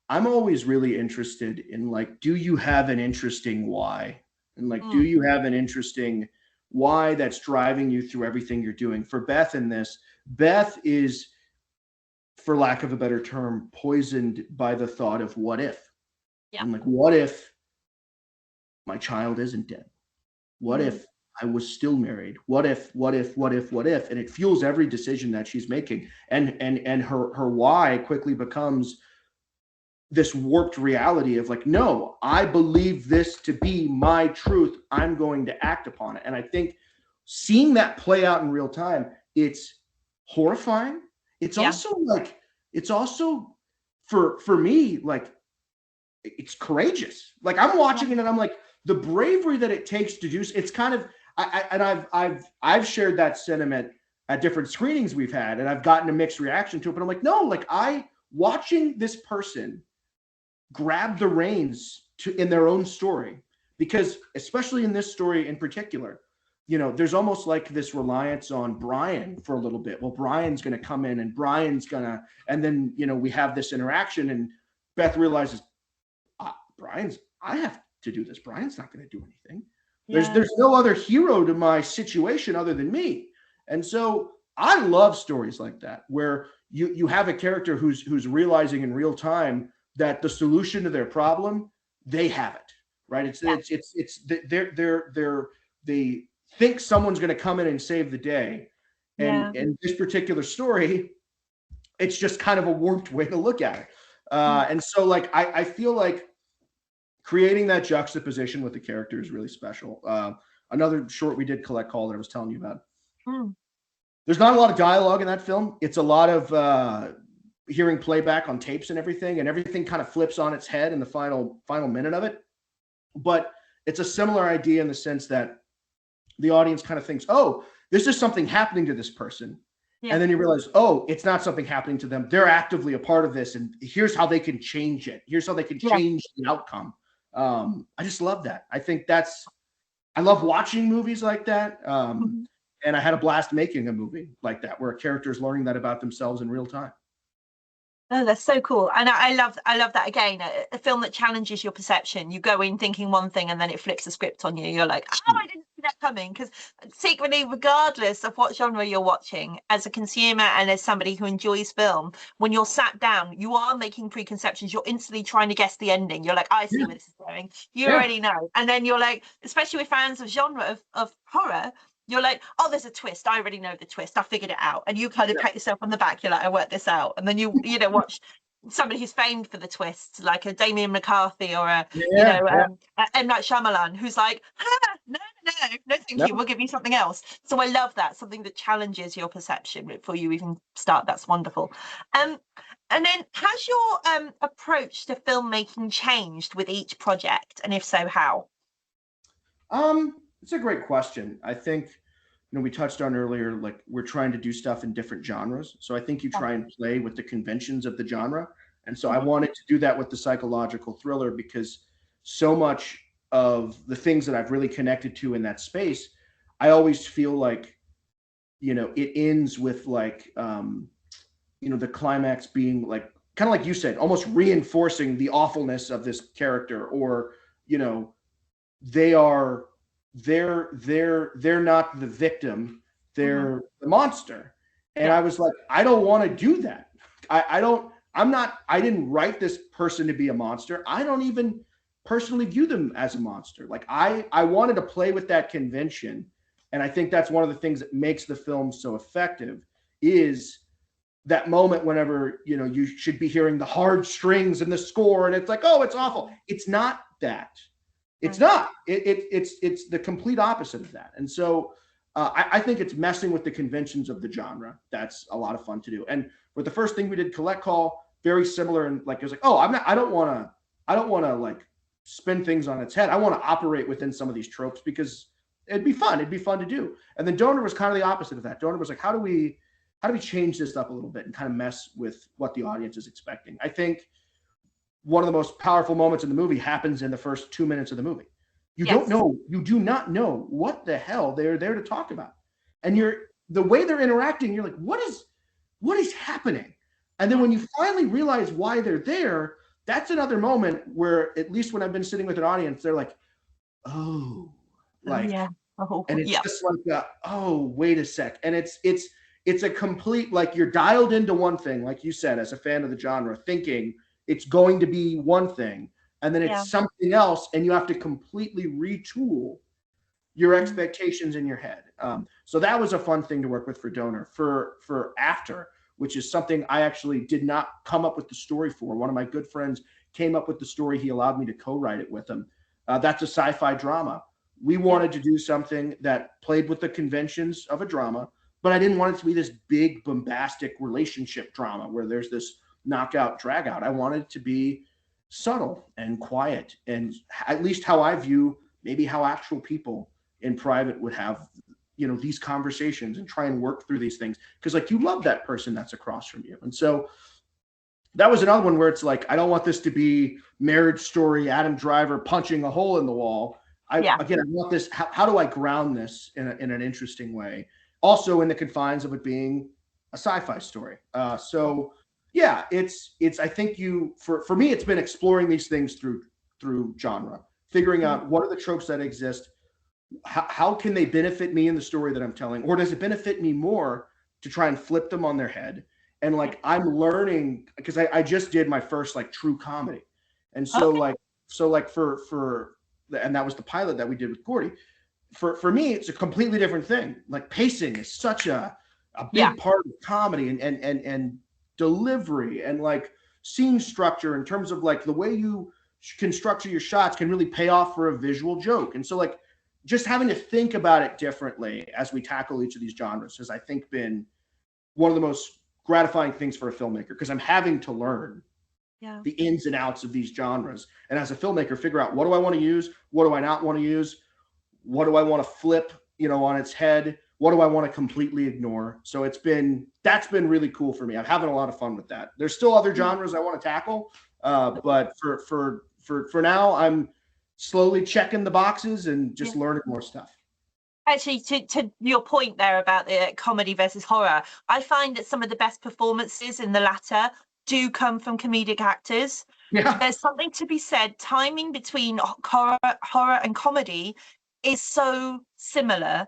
I'm always really interested in, like, do you have an interesting why? And like, do you have an interesting why that's driving you through everything you're doing? For Beth in this, Beth is, for lack of a better term, poisoned by the thought of what if. Yeah. I'm like, what if my child isn't dead? What if I was still married? What if? And it fuels every decision that she's making. And her why quickly becomes this warped reality of like, no, I believe this to be my truth. I'm going to act upon it. And I think seeing that play out in real time, it's horrifying. It's also like, it's also for me, like, it's courageous. Like, I'm watching it and I'm like, the bravery that it takes to do, it's kind of, I've shared that sentiment at different screenings we've had, and I've gotten a mixed reaction to it, but I'm like, no, like, watching this person grab the reins in their own story, because especially in this story in particular, you know, there's almost like this reliance on Brian for a little bit. Well, Brian's going to come in and and then, you know, we have this interaction and Beth realizes, I have to do this. Brian's not going to do anything. Yeah. There's no other hero to my situation other than me. And so I love stories like that, where you have a character who's realizing in real time that the solution to their problem, they have it, right? They think someone's going to come in and save the day. And in this particular story, it's just kind of a warped way to look at it. And so, like, I feel like creating that juxtaposition with the character is really special. Another short we did, Collect Call, that I was telling you about. There's not a lot of dialogue in that film. It's a lot of hearing playback on tapes and everything kind of flips on its head in the final minute of it. But it's a similar idea in the sense that the audience kind of thinks, oh, this is something happening to this person. Yeah. And then you realize, oh, it's not something happening to them. They're actively a part of this. And here's how they can change it. Here's how they can change the outcome. I just love that. I think I love watching movies like that. And I had a blast making a movie like that, where a character is learning that about themselves in real time. Oh, that's so cool. And I love that. Again, a film that challenges your perception. You go in thinking one thing and then it flips the script on you. You're like, oh, I didn't see that coming. Because secretly, regardless of what genre you're watching, as a consumer and as somebody who enjoys film, when you're sat down, you are making preconceptions. You're instantly trying to guess the ending. You're like, I see where this is going. You already know. And then you're like, especially with fans of genre of horror, You're like, oh, there's a twist. I already know the twist. I figured it out. And you kind of pat yourself on the back. You're like, I worked this out. And then you know, watch somebody who's famed for the twists, like a Damien McCarthy or a M. Night Shyamalan, who's like, no, thank you. We'll give you something else. So I love that, something that challenges your perception before you even start. That's wonderful. And then has your approach to filmmaking changed with each project? And if so, how? It's a great question. I think, we touched on earlier, like we're trying to do stuff in different genres. So I think you try and play with the conventions of the genre. And so I wanted to do that with the psychological thriller, because so much of the things that I've really connected to in that space, I always feel like, it ends with like, the climax being like, kind of like you said, almost reinforcing the awfulness of this character, or, they're not the victim, they're the monster. And I was like, I don't want to do that. I didn't write this person to be a monster. I don't even personally view them as a monster. Like I wanted to play with that convention. And I think that's one of the things that makes the film so effective, is that moment whenever, you should be hearing the hard strings and the score, and it's like, oh, it's awful. It's not that. It's not. It's the complete opposite of that. And so I think it's messing with the conventions of the genre. That's a lot of fun to do. And with the first thing we did, Collect Call, very similar. And like, it was like, oh, I don't want to like spin things on its head. I want to operate within some of these tropes because it'd be fun. It'd be fun to do. And then Donor was kind of the opposite of that. Donor was like, how do we change this up a little bit and kind of mess with what the audience is expecting? I think one of the most powerful moments in the movie happens in the first 2 minutes of the movie. You do not know what the hell they're there to talk about. And the way they're interacting, you're like, what is happening? And then when you finally realize why they're there, that's another moment where, at least when I've been sitting with an audience, they're like, oh, like, and it's just like, oh, wait a sec. And it's a complete, like, you're dialed into one thing, like you said, as a fan of the genre, thinking it's going to be one thing, and then it's something else, and you have to completely retool your expectations in your head. So that was a fun thing to work with for Donor. For After, which is something I actually did not come up with the story for. One of my good friends came up with the story. He allowed me to co-write it with him. That's a sci-fi drama. We wanted to do something that played with the conventions of a drama, but I didn't want it to be this big, bombastic relationship drama where there's this knockout, drag out. I wanted it to be subtle and quiet, and at least how I view maybe how actual people in private would have, these conversations and try and work through these things. Because like, you love that person that's across from you. And so that was another one where it's like, I don't want this to be Marriage Story, Adam Driver punching a hole in the wall. Again, I want this, how do I ground this in an interesting way? Also in the confines of it being a sci-fi story. So yeah, it's I think for me, it's been exploring these things through genre, figuring out what are the tropes that exist, how can they benefit me in the story that I'm telling, or does it benefit me more to try and flip them on their head? And like, I'm learning, because I just did my first like true comedy, and so for and that was the pilot that we did with Gordy. For me, it's a completely different thing. Like, pacing is such a big part of comedy, and delivery and like scene structure in terms of like the way you can structure your shots can really pay off for a visual joke. And so like, just having to think about it differently as we tackle each of these genres has, I think, been one of the most gratifying things for a filmmaker, because I'm having to learn the ins and outs of these genres, and as a filmmaker figure out, what do I want to use, what do I not want to use, what do I want to flip on its head, what do I want to completely ignore. So that's been really cool for me. I'm having a lot of fun with that. There's still other genres I want to tackle, but for now, I'm slowly checking the boxes and just learning more stuff. Actually, to your point there about the comedy versus horror, I find that some of the best performances in the latter do come from comedic actors. Yeah. There's something to be said. Timing between horror and comedy is so similar,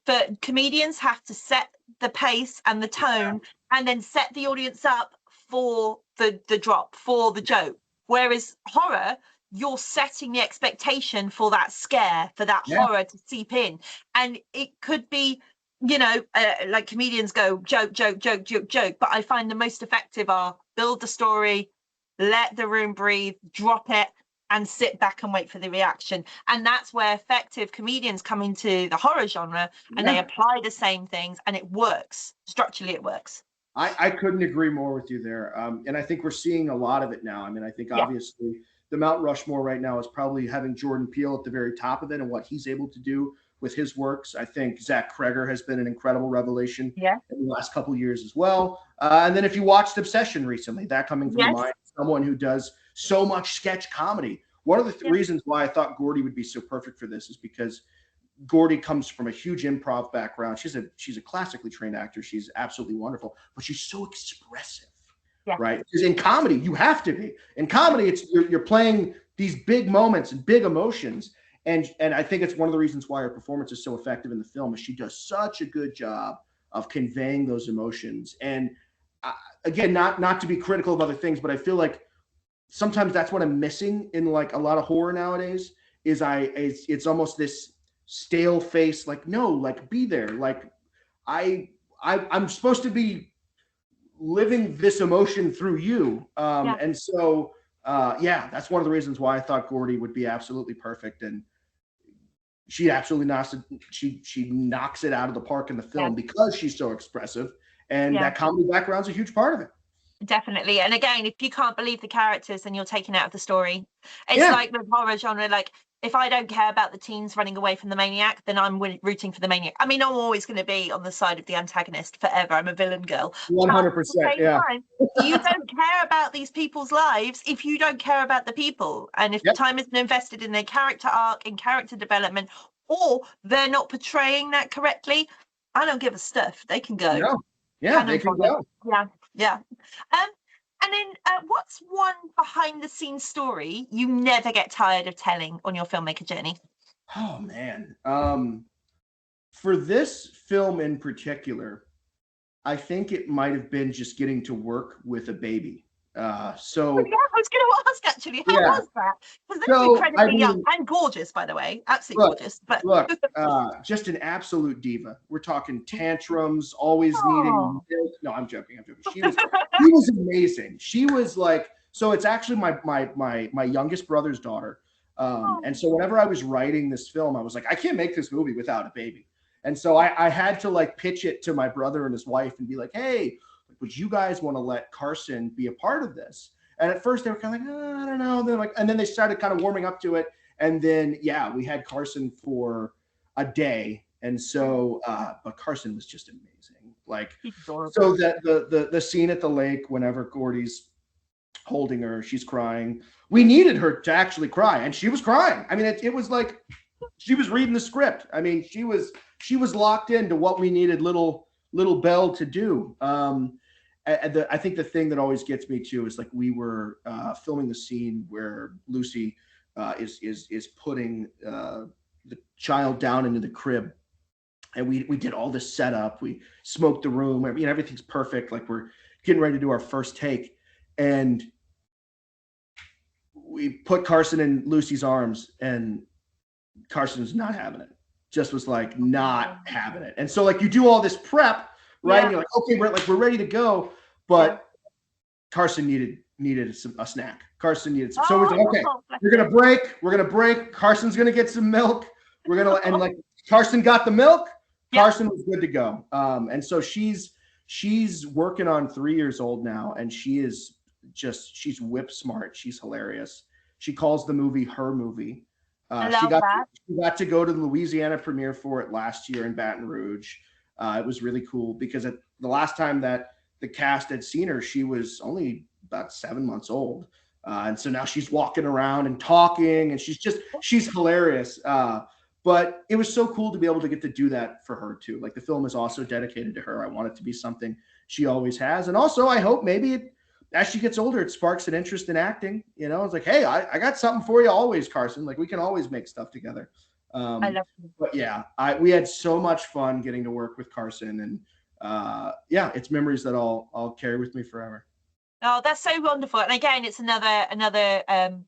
but comedians have to set the pace and the tone and then set the audience up for the drop, for the joke. Whereas horror, you're setting the expectation for that scare, for that horror to seep in. And it could be, you know, like comedians go joke, joke, joke, joke, joke. But I find the most effective are build the story, let the room breathe, drop it, and sit back and wait for the reaction. And that's where effective comedians come into the horror genre, and they apply the same things, and it works. Structurally, it works. I couldn't agree more with you there. And I think we're seeing a lot of it now. I mean, I think obviously the Mount Rushmore right now is probably having Jordan Peele at the very top of it and what he's able to do with his works. I think Zach Kreger has been an incredible revelation in the last couple of years as well. And then if you watched Obsession recently, that coming from the mind of someone who does so much sketch comedy. One of the reasons why I thought Gordy would be so perfect for this is because Gordy comes from a huge improv background. She's a classically trained actor. She's absolutely wonderful, but she's so expressive, right? Because in comedy, you have to be. In comedy, it's you're playing these big moments and big emotions, and I think it's one of the reasons why her performance is so effective in the film. Is she does such a good job of conveying those emotions. And again, not to be critical of other things, but I feel like sometimes that's what I'm missing in like a lot of horror nowadays. It's almost this stale face, like, no, like, be there, like I'm supposed to be living this emotion through you. And so that's one of the reasons why I thought Gordy would be absolutely perfect, and she absolutely knocks it out of the park in the film because she's so expressive, and that comedy background's a huge part of it. Definitely. And again, if you can't believe the characters, then you're taken out of the story. It's like with horror genre, like if I don't care about the teens running away from the maniac, then I'm rooting for the maniac. I mean, I'm always going to be on the side of the antagonist forever. I'm a villain girl. 100%. Time, you don't care about these people's lives if you don't care about the people. And if time isn't invested in their character arc, in character development, or they're not portraying that correctly, I don't give a stuff. They can go. No. Yeah, they can go. Yeah. And then what's one behind the scenes story you never get tired of telling on your filmmaker journey? Oh, man. For this film in particular, I think it might have been just getting to work with a baby. I was going to ask, actually, how was that? Because they're incredibly young and gorgeous, by the way, absolutely gorgeous. But look, just an absolute diva. We're talking tantrums, always needing. No, I'm joking. She was amazing. She was like, so it's actually my youngest brother's daughter. And so whenever I was writing this film, I was like, I can't make this movie without a baby. And so I had to like pitch it to my brother and his wife and be like, hey, would you guys want to let Carson be a part of this? And at first they were kind of like, I don't know. They're like, and then they started kind of warming up to it. And then, we had Carson for a day. And so, but Carson was just amazing. Like, so that the scene at the lake, whenever Gordy's holding her, she's crying. We needed her to actually cry, and she was crying. I mean, it was like she was reading the script. I mean, she was locked into what we needed little Belle to do. I think the thing that always gets me too is like we were filming the scene where Lucy is putting the child down into the crib, and we did all this setup. We smoked the room. I mean, everything's perfect. Like we're getting ready to do our first take, and we put Carson in Lucy's arms, and Carson's not having it. Just was like not having it. And so like you do all this prep, right? And you're like, okay, we're ready to go. But Carson needed a snack. Carson needed some. So we're like, okay, we're gonna break. Carson's gonna get some milk. And like Carson got the milk. Carson was good to go. And so she's working on 3 years old now, and she's whip smart. She's hilarious. She calls the movie her movie. She got to go to the Louisiana premiere for it last year in Baton Rouge. It was really cool because the last time that the cast had seen her, she was only about 7 months old. And so now she's walking around and talking, and she's hilarious. But it was so cool to be able to get to do that for her too. Like the film is also dedicated to her. I want it to be something she always has. And also I hope maybe as she gets older, it sparks an interest in acting. You know, it's like, hey, I got something for you always, Carson. Like we can always make stuff together. I love it. But we had so much fun getting to work with Carson, and it's memories that I'll carry with me forever. Oh, that's so wonderful. And again, it's another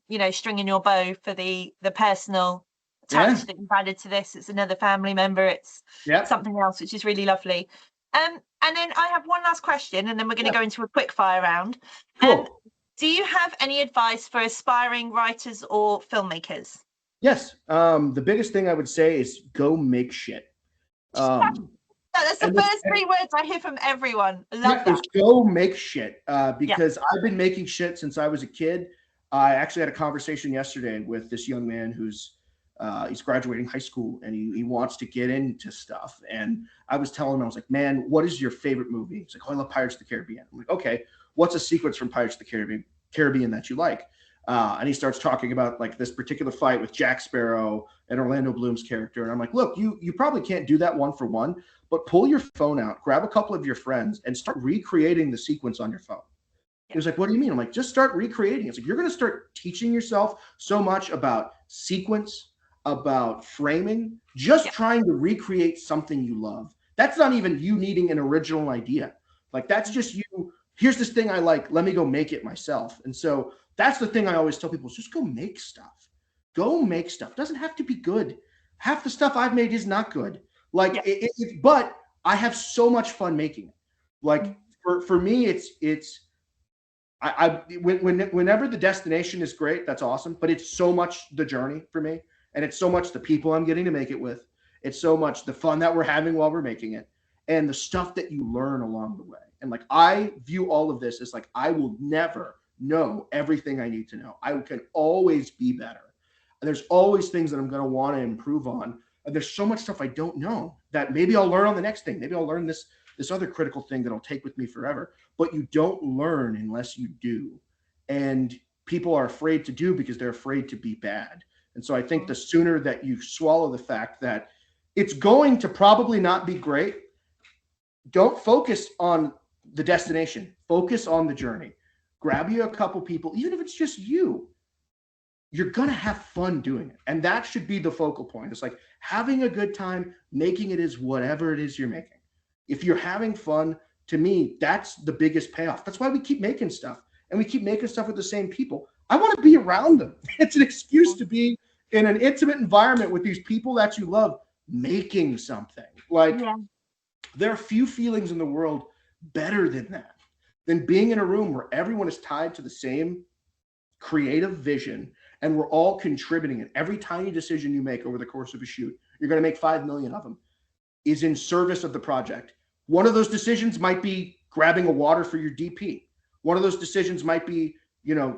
you know, string in your bow for the personal Yeah. touch that you've added to this. It's another family member. It's Yeah. something else, which is really lovely. And then I have one last question, and then we're going to Yeah. go into a quick fire round. Um, Cool. do you have any advice for aspiring writers or filmmakers? Yes. The biggest thing I would say is go make shit. Um, That's the and this, first three words I hear from everyone. I love yeah, that. is go make shit. Yeah. Because I've been making shit since I was a kid. I actually had a conversation yesterday with this young man who's he's graduating high school and he wants to get into stuff. And I was telling him, I was like, man, what is your favorite movie? He's like, oh, I love Pirates of the Caribbean. I'm like, okay, what's a sequence from Pirates of the Caribbean that you like? And he starts talking about like this particular fight with Jack Sparrow and Orlando Bloom's character. And I'm like, look, you probably can't do that one for one, but pull your phone out, grab a couple of your friends, and start recreating the sequence on your phone. He was like, what do you mean? I'm like, just start recreating. It's like, you're going to start teaching yourself so much about sequence, about framing, just trying to recreate something you love. That's not even you needing an original idea. Like, that's just you. Here's this thing I like. Let me go make it myself. And so that's the thing I always tell people is just go make stuff. Go make stuff. It doesn't have to be good. Half the stuff I've made is not good. Like, but I have so much fun making it. Like, for me, it's whenever the destination is great, that's awesome. But it's so much the journey for me, and it's so much the people I'm getting to make it with. It's so much the fun that we're having while we're making it, and the stuff that you learn along the way. And like, I view all of this as like, I will never know everything I need to know. I can always be better, and there's always things that I'm going to want to improve on. And there's so much stuff I don't know that maybe I'll learn on the next thing. Maybe I'll learn this other critical thing that I'll take with me forever. But you don't learn unless you do. And people are afraid to do because they're afraid to be bad. And so I think the sooner that you swallow the fact that it's going to probably not be great, don't focus on the destination. Focus on the journey. Grab you a couple people, even if it's just you. You're going to have fun doing it. And that should be the focal point. It's like having a good time, making it is whatever it is you're making. If you're having fun, to me, that's the biggest payoff. That's why we keep making stuff, and we keep making stuff with the same people. I want to be around them. It's an excuse to be in an intimate environment with these people that you love, making something. Like, there are few feelings in the world better than that, than being in a room where everyone is tied to the same creative vision, and we're all contributing. And every tiny decision you make over the course of a shoot, you're going to make 5 million of them, is in service of the project. One of those decisions might be grabbing a water for your DP. One of those decisions might be,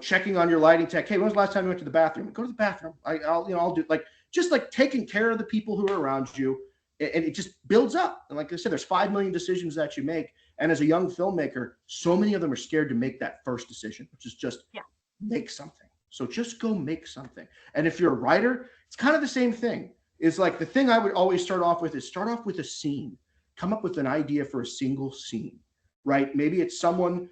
checking on your lighting tech. Hey, when was the last time you went to the bathroom? Go to the bathroom. I'll do just taking care of the people who are around you, and it just builds up. And like I said, there's 5 million decisions that you make. And as a young filmmaker, so many of them are scared to make that first decision, which is just make something. So just go make something. And if you're a writer, it's kind of the same thing. It's like the thing I would always start off with a scene. Come up with an idea for a single scene, right? Maybe it's someone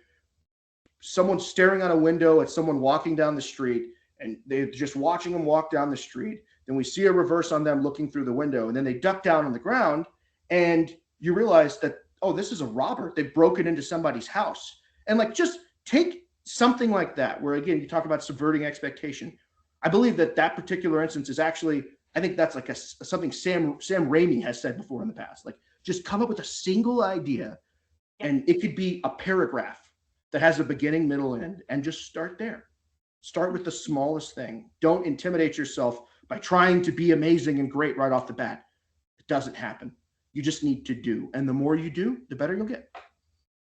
staring out a window at someone walking down the street, and they're just watching them walk down the street. Then we see a reverse on them looking through the window, and then they duck down on the ground, and you realize that, oh, this is a robber. They've broken into somebody's house. And like, just take something like that, where again, you talk about subverting expectation. I believe that particular instance is actually, I think that's like something Sam Raimi has said before in the past. Like, just come up with a single idea, and it could be a paragraph that has a beginning, middle, end, and just start there. Start with the smallest thing. Don't intimidate yourself by trying to be amazing and great right off the bat. It doesn't happen. You just need to do. And the more you do, the better you'll get.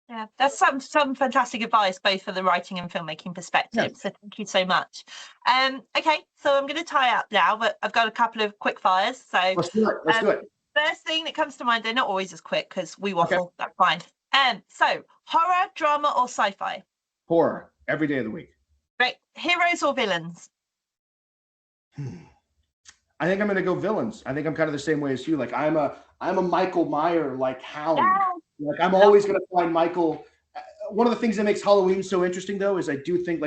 Yeah, that's some fantastic advice, both for the writing and filmmaking perspective. So thank you so much. Okay, so I'm going to tie up now, but I've got a couple of quick fires. So let's do it. First thing that comes to mind, they're not always as quick because we waffle. Okay. That's fine. So horror, drama, or sci-fi? Horror, every day of the week. Great. Heroes or villains? I think I'm going to go villains. I think I'm kind of the same way as you. Like, I'm a Michael Meyer like hound. Yeah. Like, I'm always going to find Michael. One of the things that makes Halloween so interesting, though, is I think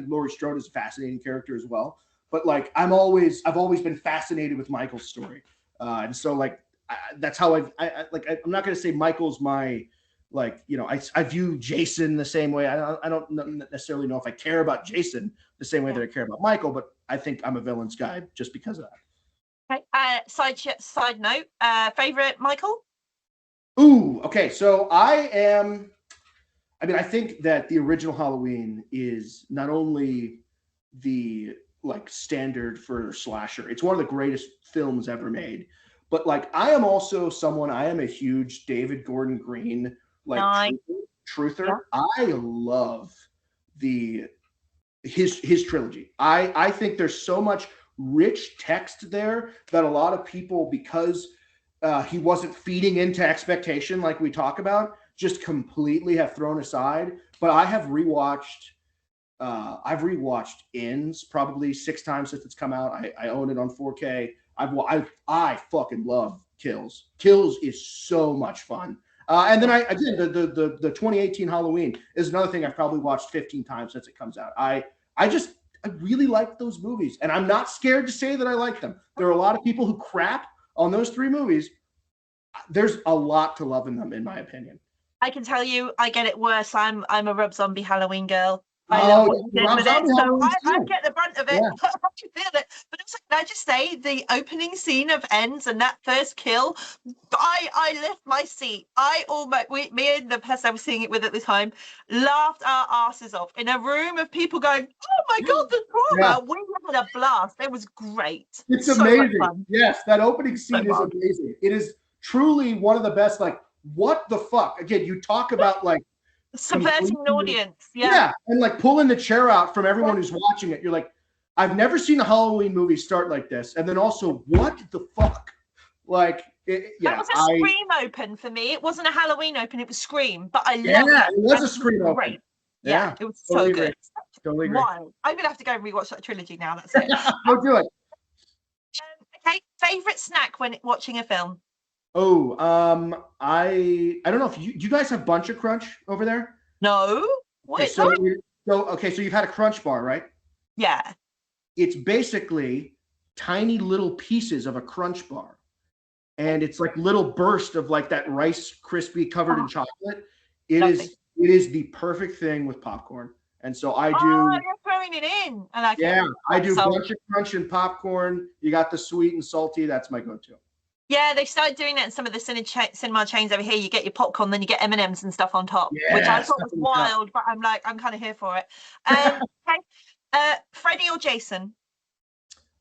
Laurie Strode is a fascinating character as well. But like, I've always been fascinated with Michael's story, and so like, that's how I'm not going to say Michael's my like, you know, I view Jason the same way. I don't necessarily know if I care about Jason the same way that I care about Michael, but I think I'm a villains guy just because of that. Okay. Side note, favorite Michael? Ooh, okay. So I think that the original Halloween is not only the like standard for slasher, it's one of the greatest films ever made. But like, I am a huge David Gordon Green like truther. Yeah. I love his trilogy. I think there's so much rich text there that a lot of people, because he wasn't feeding into expectation like we talk about, just completely have thrown aside. But I have rewatched I've rewatched Ends probably 6 times since it's come out. I own it on 4K. I fucking love Kills. Kills is so much fun. And then the 2018 Halloween is another thing I've probably watched 15 times since it comes out. I really like those movies, and I'm not scared to say that I like them. There are a lot of people who crap on those 3 movies. There's a lot to love in them, in my opinion. I can tell you, I get it worse. I'm a Rob Zombie Halloween girl. I love what you did with it, so I get the brunt of it. Yeah. I can feel it. But also, can I just say, the opening scene of Ends and that first kill, I lift my seat. Me and the person I was seeing it with at the time laughed our asses off in a room of people going, "Oh my god, the trauma!" Yeah. We had a blast. It was great. It's so amazing. Yes, that opening scene is amazing. It is truly one of the best. Like, what the fuck? Again, you talk about like subverting an audience. Yeah, and like pulling the chair out from everyone who's watching it. You're like, I've never seen a Halloween movie start like this. And then also, what the fuck? Like, that was a Scream open for me. It wasn't a Halloween open, it was Scream. But I loved it. It was a Scream open. Yeah, it was so good. Totally agree. Wow. I'm gonna have to go and rewatch that trilogy now. That's it. Go do it. Okay, favorite snack when watching a film? Oh, I don't know if you guys have Bunch of Crunch over there. No. What? So you've had a Crunch bar, right? Yeah. It's basically tiny little pieces of a Crunch bar, and it's like little burst of like that Rice Krispie covered in chocolate. It is the perfect thing with popcorn, and so I do. Oh, you're throwing it in. I do Bunch of Crunch and popcorn. You got the sweet and salty. That's my go-to. Yeah, they started doing that in some of the cinema chains over here. You get your popcorn, then you get M&Ms and stuff on top, which I thought was wild, but I'm kind of here for it. Okay, Freddy or Jason?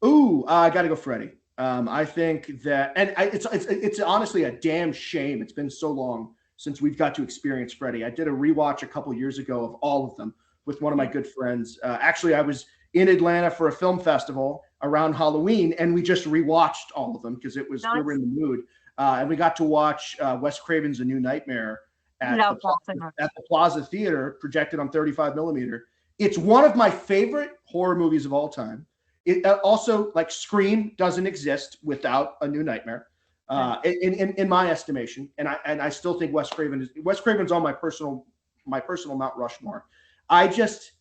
Ooh, I got to go Freddy. I think that, and it's honestly a damn shame. It's been so long since we've got to experience Freddy. I did a rewatch a couple years ago of all of them with one of my good friends. Actually, I was in Atlanta for a film festival around Halloween, and we just rewatched all of them because we were in the mood. And we got to watch Wes Craven's A New Nightmare at the Plaza Theater, projected on 35 millimeter. It's one of my favorite horror movies of all time. It also, like, Scream doesn't exist without A New Nightmare, in my estimation. And I still think Wes Craven's on my personal Mount Rushmore. I just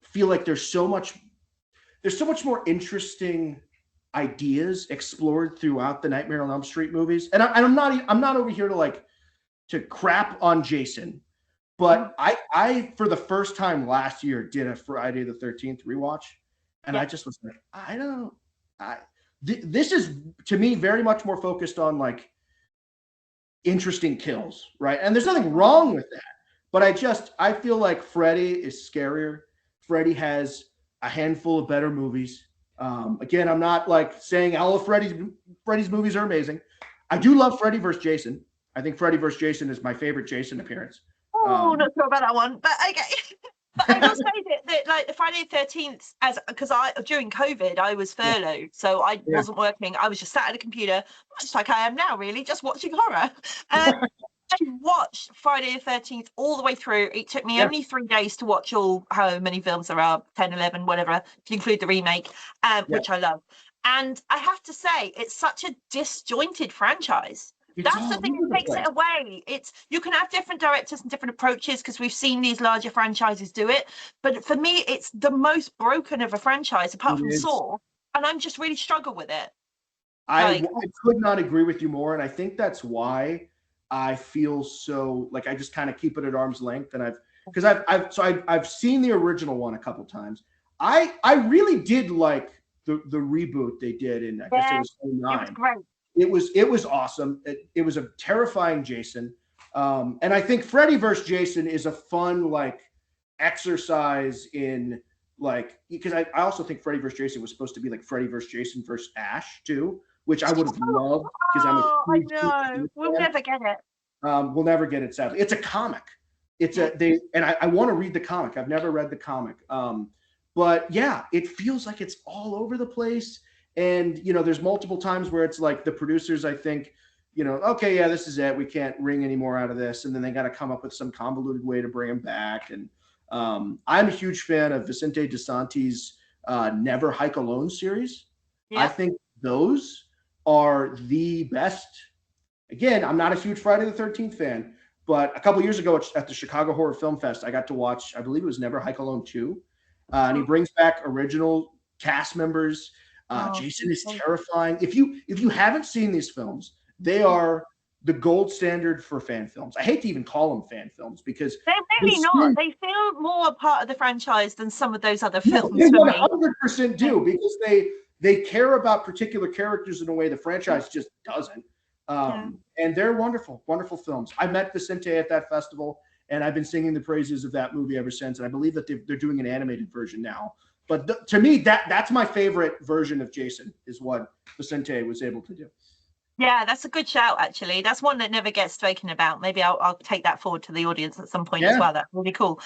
feel like there's so much more interesting ideas explored throughout the Nightmare on Elm Street movies. And I'm not over here to crap on Jason, but I for the first time last year did a Friday the 13th rewatch, and I just was like, this is to me very much more focused on like interesting kills, right? And there's nothing wrong with that, but I feel like Freddy is scarier. Freddy has a handful of better movies. Again, I'm not like saying all of Freddy's movies are amazing. I do love Freddy vs. Jason. I think Freddy vs. Jason is my favorite Jason appearance. Oh, not sure about that one, but okay. But I will say that like the Friday the 13th, because during COVID I was furloughed, so I wasn't working. I was just sat at a computer, much like I am now, really, just watching horror. I watched Friday the 13th all the way through. It took me only 3 days to watch all how many films there are, 10, 11, whatever, if you include the remake, which I love. And I have to say, it's such a disjointed franchise. That's the thing that takes it away. You can have different directors and different approaches because we've seen these larger franchises do it. But for me, it's the most broken of a franchise apart from Saw. And I'm just really struggle with it. I could not agree with you more. And I think that's why I feel so like I just kind of keep it at arm's length. And I've seen the original one a couple times. I really did like the reboot they did in, I guess it was 2009. It was great. It was awesome. It was a terrifying Jason. And I think Freddy vs. Jason is a fun like exercise in like, because I also think Freddy vs. Jason was supposed to be like Freddy vs. Jason versus Ash too, which I would have loved because I know. We'll never get it. We'll never get it, sadly. It's a comic. I want to read the comic. I've never read the comic. But yeah, it feels like it's all over the place. And, you know, there's multiple times where it's like the producers, I think, you know, okay, yeah, this is it. We can't wring any more out of this. And then they got to come up with some convoluted way to bring him back. And I'm a huge fan of Vicente DeSanti's Never Hike Alone series. Yeah. I think those are the best. Again, I'm not a huge Friday the 13th fan, but a couple years ago at the Chicago Horror Film Fest, I got to watch, I believe it was Never Hike Alone 2. And he brings back original cast members. Jason is terrifying. If you haven't seen these films, they are the gold standard for fan films. I hate to even call them fan films because they're really not. They feel more a part of the franchise than some of those other films. They 100% do, because they care about particular characters in a way the franchise just doesn't. And they're wonderful, wonderful films. I met Vicente at that festival, and I've been singing the praises of that movie ever since. And I believe that they're doing an animated version now. But to me, that's my favorite version of Jason, is what Vicente was able to do. Yeah, that's a good shout, actually. That's one that never gets spoken about. Maybe I'll take that forward to the audience at some point as well. That's really cool.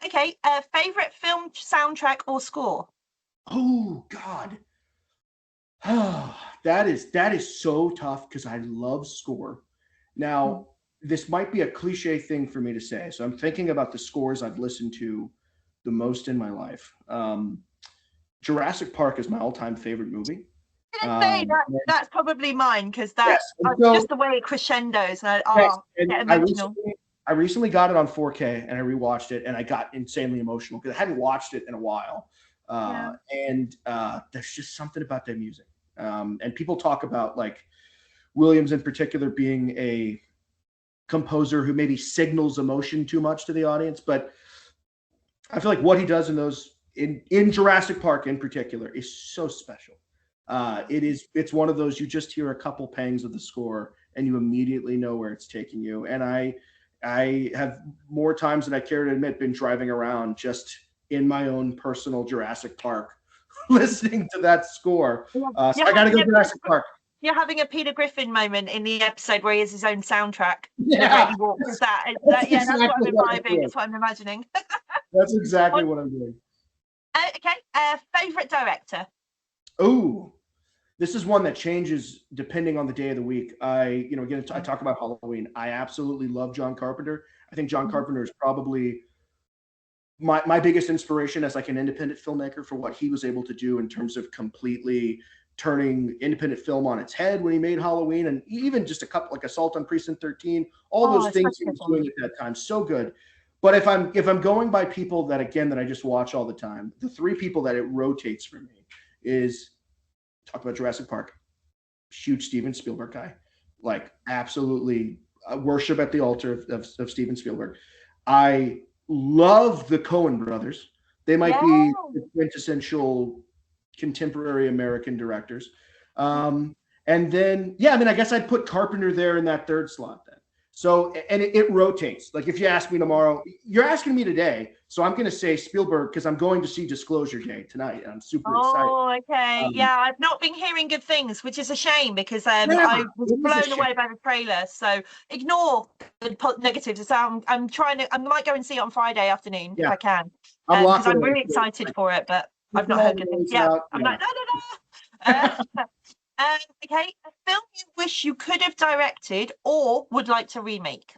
Okay, favorite film soundtrack or score? Oh, God. That is so tough because I love score. Now, this might be a cliche thing for me to say, so I'm thinking about the scores I've listened to the most in my life. Jurassic Park is my all-time favorite movie. That's probably mine, because that's just the way it crescendos. I recently got it on 4K and I rewatched it, and I got insanely emotional because I hadn't watched it in a while. And there's just something about that music. And people talk about like Williams in particular being a composer who maybe signals emotion too much to the audience, but I feel like what he does in those in Jurassic Park in particular is so special. It's one of those, you just hear a couple pangs of the score and you immediately know where it's taking you. And I have more times than I care to admit been driving around just in my own personal Jurassic Park listening to that score. So I gotta go to Jurassic Park. You're having a Peter Griffin moment in the episode where he has his own soundtrack. Yeah, that's what I'm imagining. That's what I'm imagining. That's exactly what I'm doing. Okay, favorite director? Oh, this is one that changes depending on the day of the week. I talk about Halloween. I absolutely love John Carpenter. I think John Carpenter is probably my biggest inspiration as like an independent filmmaker for what he was able to do in terms of completely turning independent film on its head when he made Halloween, and even just a couple like Assault on Precinct 13, all those things he was doing at that time. So good. But if I'm going by people that I just watch all the time, the three people that it rotates for me is, talk about Jurassic Park, huge Steven Spielberg guy, like absolutely worship at the altar of Steven Spielberg. I love the Coen brothers. They might be the quintessential contemporary American directors. And then, I guess I'd put Carpenter there in that third slot then. So, and it rotates. Like if you ask me tomorrow, you're asking me today, so I'm going to say Spielberg because I'm going to see Disclosure Day tonight. And I'm super excited. Oh, okay. I've not been hearing good things, which is a shame because I was blown away by the trailer. So ignore the negatives. So I might go and see it on Friday afternoon if I can. Because I'm really excited for it, but I've not heard good things. I'm like, no. Okay, a film you wish you could have directed or would like to remake?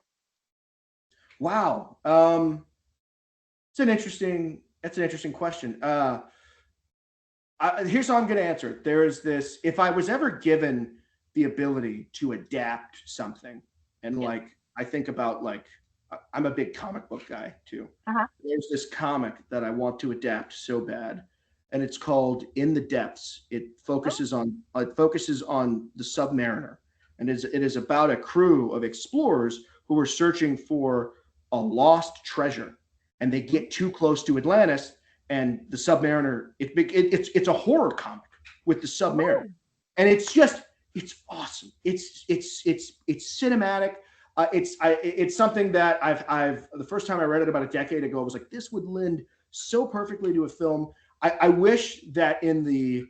Wow, that's an interesting question. Here's how I'm going to answer it. There is this: if I was ever given the ability to adapt something, and I think about I'm a big comic book guy too. There's this comic that I want to adapt so bad. And it's called In the Depths. It focuses on the Submariner, And it is about a crew of explorers who are searching for a lost treasure, and they get too close to Atlantis, and the Submariner. It's a horror comic with the Submariner, and it's awesome. It's cinematic. It's something that I've the first time I read it about a decade ago, I was like, this would lend so perfectly to a film. I wish that in the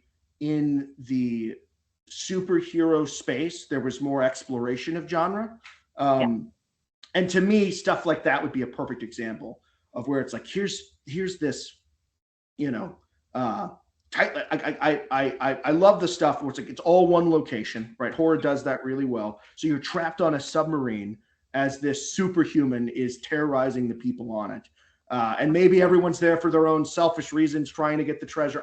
superhero space there was more exploration of genre. And to me, stuff like that would be a perfect example of where it's like, here's this, tight. I love the stuff where it's like it's all one location, right? Horror does that really well. So you're trapped on a submarine as this superhuman is terrorizing the people on it, and maybe everyone's there for their own selfish reasons, trying to get the treasure.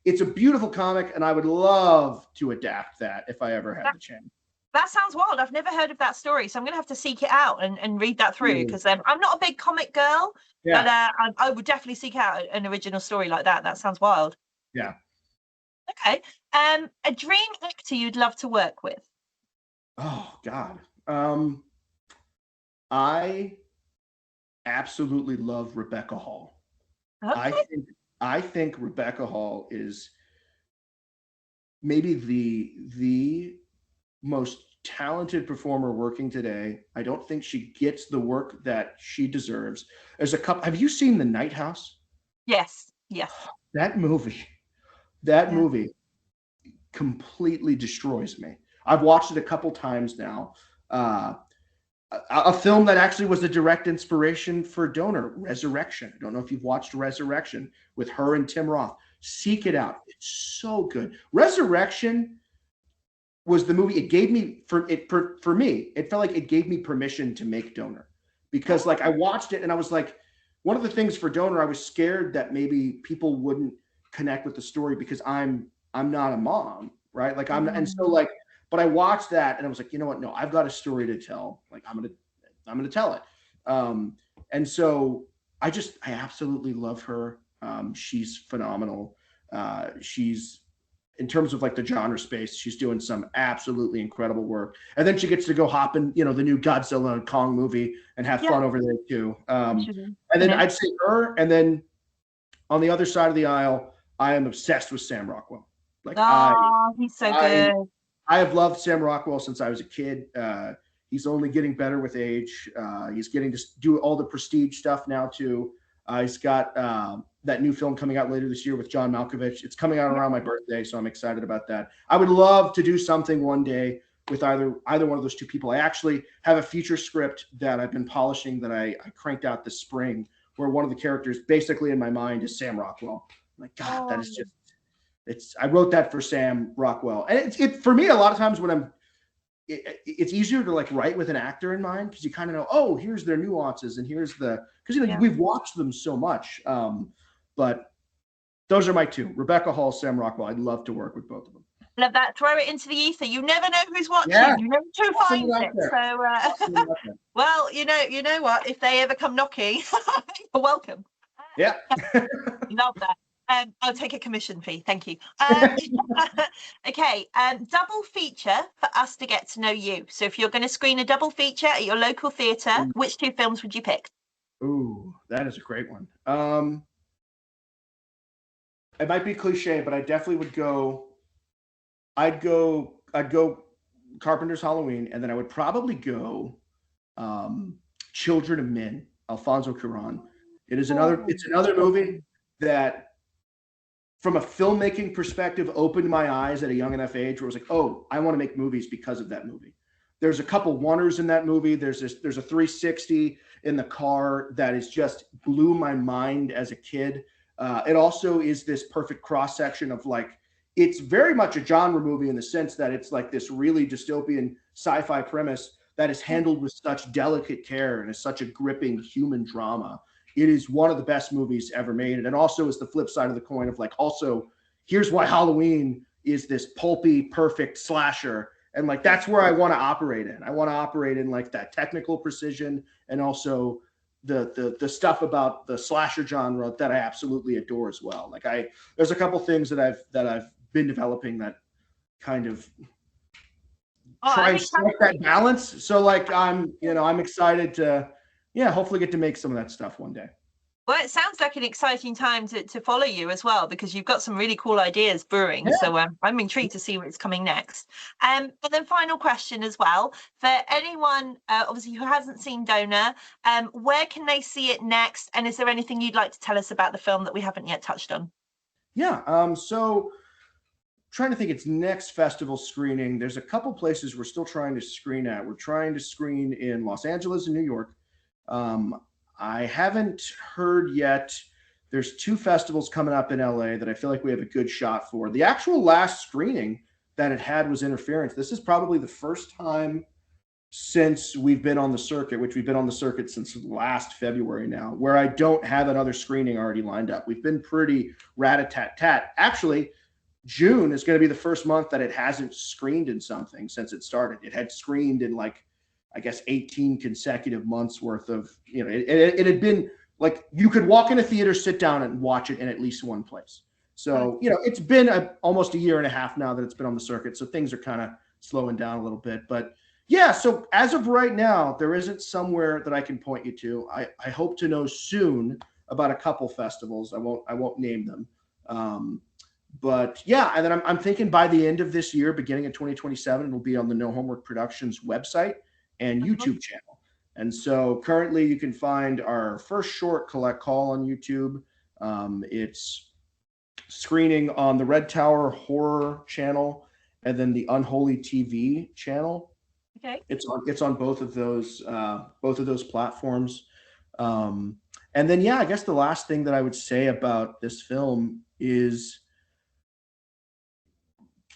It's a beautiful comic, and I would love to adapt that if I ever had the chance. That sounds wild. I've never heard of that story, so I'm going to have to seek it out and read that through, because I'm not a big comic girl, but I would definitely seek out an original story like that. That sounds wild. Yeah. Okay. A dream actor you'd love to work with? Oh God. I absolutely love Rebecca Hall. Okay. I think Rebecca Hall is maybe the most talented performer working today. I don't think she gets the work that she deserves. There's a couple. Have you seen The Night House? Yes. That movie completely destroys me. I've watched it a couple times now. A film that actually was a direct inspiration for Donor, Resurrection. I don't know if you've watched Resurrection with her and Tim Roth. Seek it out. It's so good. Resurrection was the movie. It gave me for me, it felt like it gave me permission to make Donor, because like I watched it and I was like, one of the things for Donor, I was scared that maybe people wouldn't connect with the story because I'm not a mom, right? Like and so like, but I watched that and I was like, you know what? No, I've got a story to tell. Like I'm gonna tell it. And so I absolutely love her. She's phenomenal. She's, in terms of like the genre space, she's doing some absolutely incredible work. And then she gets to go hop in, the new Godzilla and Kong movie and have fun over there too. And then I'd say her. And then on the other side of the aisle, I am obsessed with Sam Rockwell. Like, he's so good. I have loved Sam Rockwell since I was a kid. He's only getting better with age. He's getting to do all the prestige stuff now too. He's got that new film coming out later this year with John Malkovich. It's coming out around my birthday, so I'm excited about that. I would love to do something one day with either one of those two people. I actually have a feature script that I've been polishing that I cranked out this spring, where one of the characters basically in my mind is Sam Rockwell. I'm like, God, that is just, I wrote that for Sam Rockwell. And it for me, a lot of times when it's easier to like write with an actor in mind, because you kind of know, oh, here's their nuances and here's because we've watched them so much. But those are my two: Rebecca Hall, Sam Rockwell. I'd love to work with both of them. Love that. Throw it into the ether. You never know who's watching. You never know who finds it. So, well, you know what? If they ever come knocking, you're welcome. Yeah. Love that. I'll take a commission fee. Thank you. Okay. Double feature for us to get to know you. So if you're going to screen a double feature at your local theatre, which two films would you pick? Ooh, that is a great one. It might be cliche, but I definitely would go. I'd go Carpenter's Halloween, and then I would probably go Children of Men, Alfonso Cuarón. It's another movie that, from a filmmaking perspective, opened my eyes at a young enough age where I was like, oh, I want to make movies because of that movie. There's a couple oneers in that movie. There's a 360 in the car that is just blew my mind as a kid. It also is this perfect cross section of like, it's very much a genre movie in the sense that it's like this really dystopian sci-fi premise that is handled with such delicate care and is such a gripping human drama. It is one of the best movies ever made. And also is the flip side of the coin of like, also, here's why Halloween is this pulpy, perfect slasher. And like, that's where I want to operate in. I want to operate in like that technical precision and also the stuff about the slasher genre that I absolutely adore as well. Like there's a couple things that I've been developing that kind of try and strike that balance. So like I'm excited to, hopefully get to make some of that stuff one day. Well, it sounds like an exciting time to follow you as well, because you've got some really cool ideas brewing. Yeah. So I'm intrigued to see what's coming next. And then final question as well, for anyone obviously who hasn't seen Donor, where can they see it next? And is there anything you'd like to tell us about the film that we haven't yet touched on? Yeah. So trying to think its next festival screening. There's a couple places we're still trying to screen at. We're trying to screen in Los Angeles and New York. I haven't heard yet. There's 2 festivals coming up in LA that I feel like we have a good shot for. The actual last screening that it had was Interference. This is probably the first time since we've been on the circuit, which we've been on the circuit since last February now, where I don't have another screening already lined up. We've been pretty rat-a-tat-tat. Actually, June is going to be the first month that it hasn't screened in something since it started. It had screened in like, I guess 18 consecutive months worth of, it had been like you could walk in a theater, sit down and watch it in at least one place. So, it's been almost a year and a half now that it's been on the circuit. So things are kind of slowing down a little bit. But yeah, so as of right now, there isn't somewhere that I can point you to. I hope to know soon about a couple festivals. I won't name them. But yeah, and then I'm thinking by the end of this year, beginning of 2027, it'll be on the No Homework Productions website and YouTube channel. And so currently you can find our first short, Collect Call, on YouTube. It's screening on the Red Tower Horror channel and then the Unholy TV channel. Okay. It's on both of those platforms. And then I guess the last thing that I would say about this film is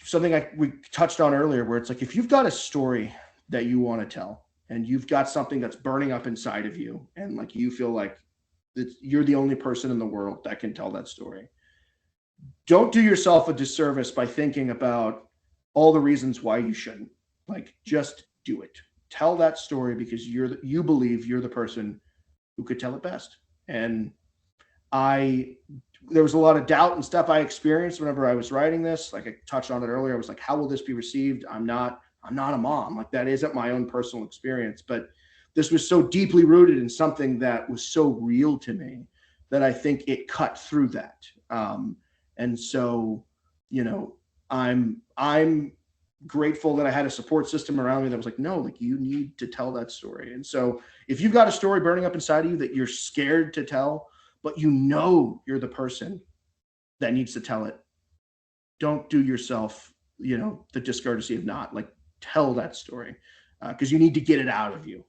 something we touched on earlier, where it's like, if you've got a story that you want to tell and you've got something that's burning up inside of you and like you feel like you're the only person in the world that can tell that story, don't do yourself a disservice by thinking about all the reasons why you shouldn't. Like, just do it. Tell that story because you believe you're the person who could tell it best. And there was a lot of doubt and stuff I experienced whenever I was writing this. Like I touched on it earlier, I was like, how will this be received? I'm not a mom. Like, that isn't my own personal experience, but this was so deeply rooted in something that was so real to me that I think it cut through that. And so, I'm grateful that I had a support system around me that was like, no, like, you need to tell that story. And so if you've got a story burning up inside of you that you're scared to tell, but you're the person that needs to tell it, don't do yourself, the discourtesy of not, like, tell that story, because you need to get it out of you.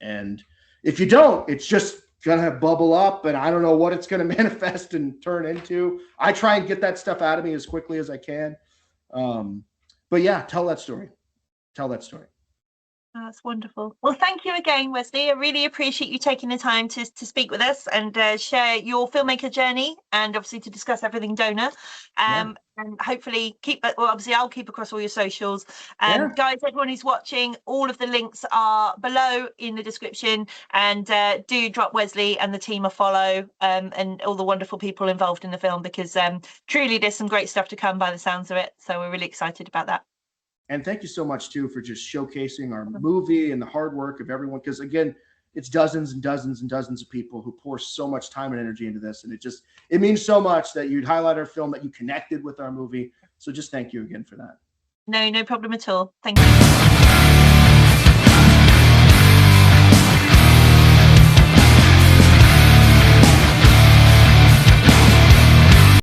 And if you don't, it's just gonna bubble up, and I don't know what it's gonna manifest and turn into. I try and get that stuff out of me as quickly as I can. But yeah, tell that story. Tell that story. Oh, that's wonderful. Well, thank you again, Wesley. I really appreciate you taking the time to speak with us and share your filmmaker journey, and obviously to discuss everything Donor. And hopefully obviously I'll keep across all your socials. Guys, everyone who's watching, all of the links are below in the description, and do drop Wesley and the team a follow, and all the wonderful people involved in the film, because truly there's some great stuff to come by the sounds of it. So we're really excited about that. And thank you so much, too, for just showcasing our movie and the hard work of everyone. Because, again, it's dozens and dozens and dozens of people who pour so much time and energy into this. And it means so much that you'd highlight our film, that you connected with our movie. So just thank you again for that. No problem at all. Thank you.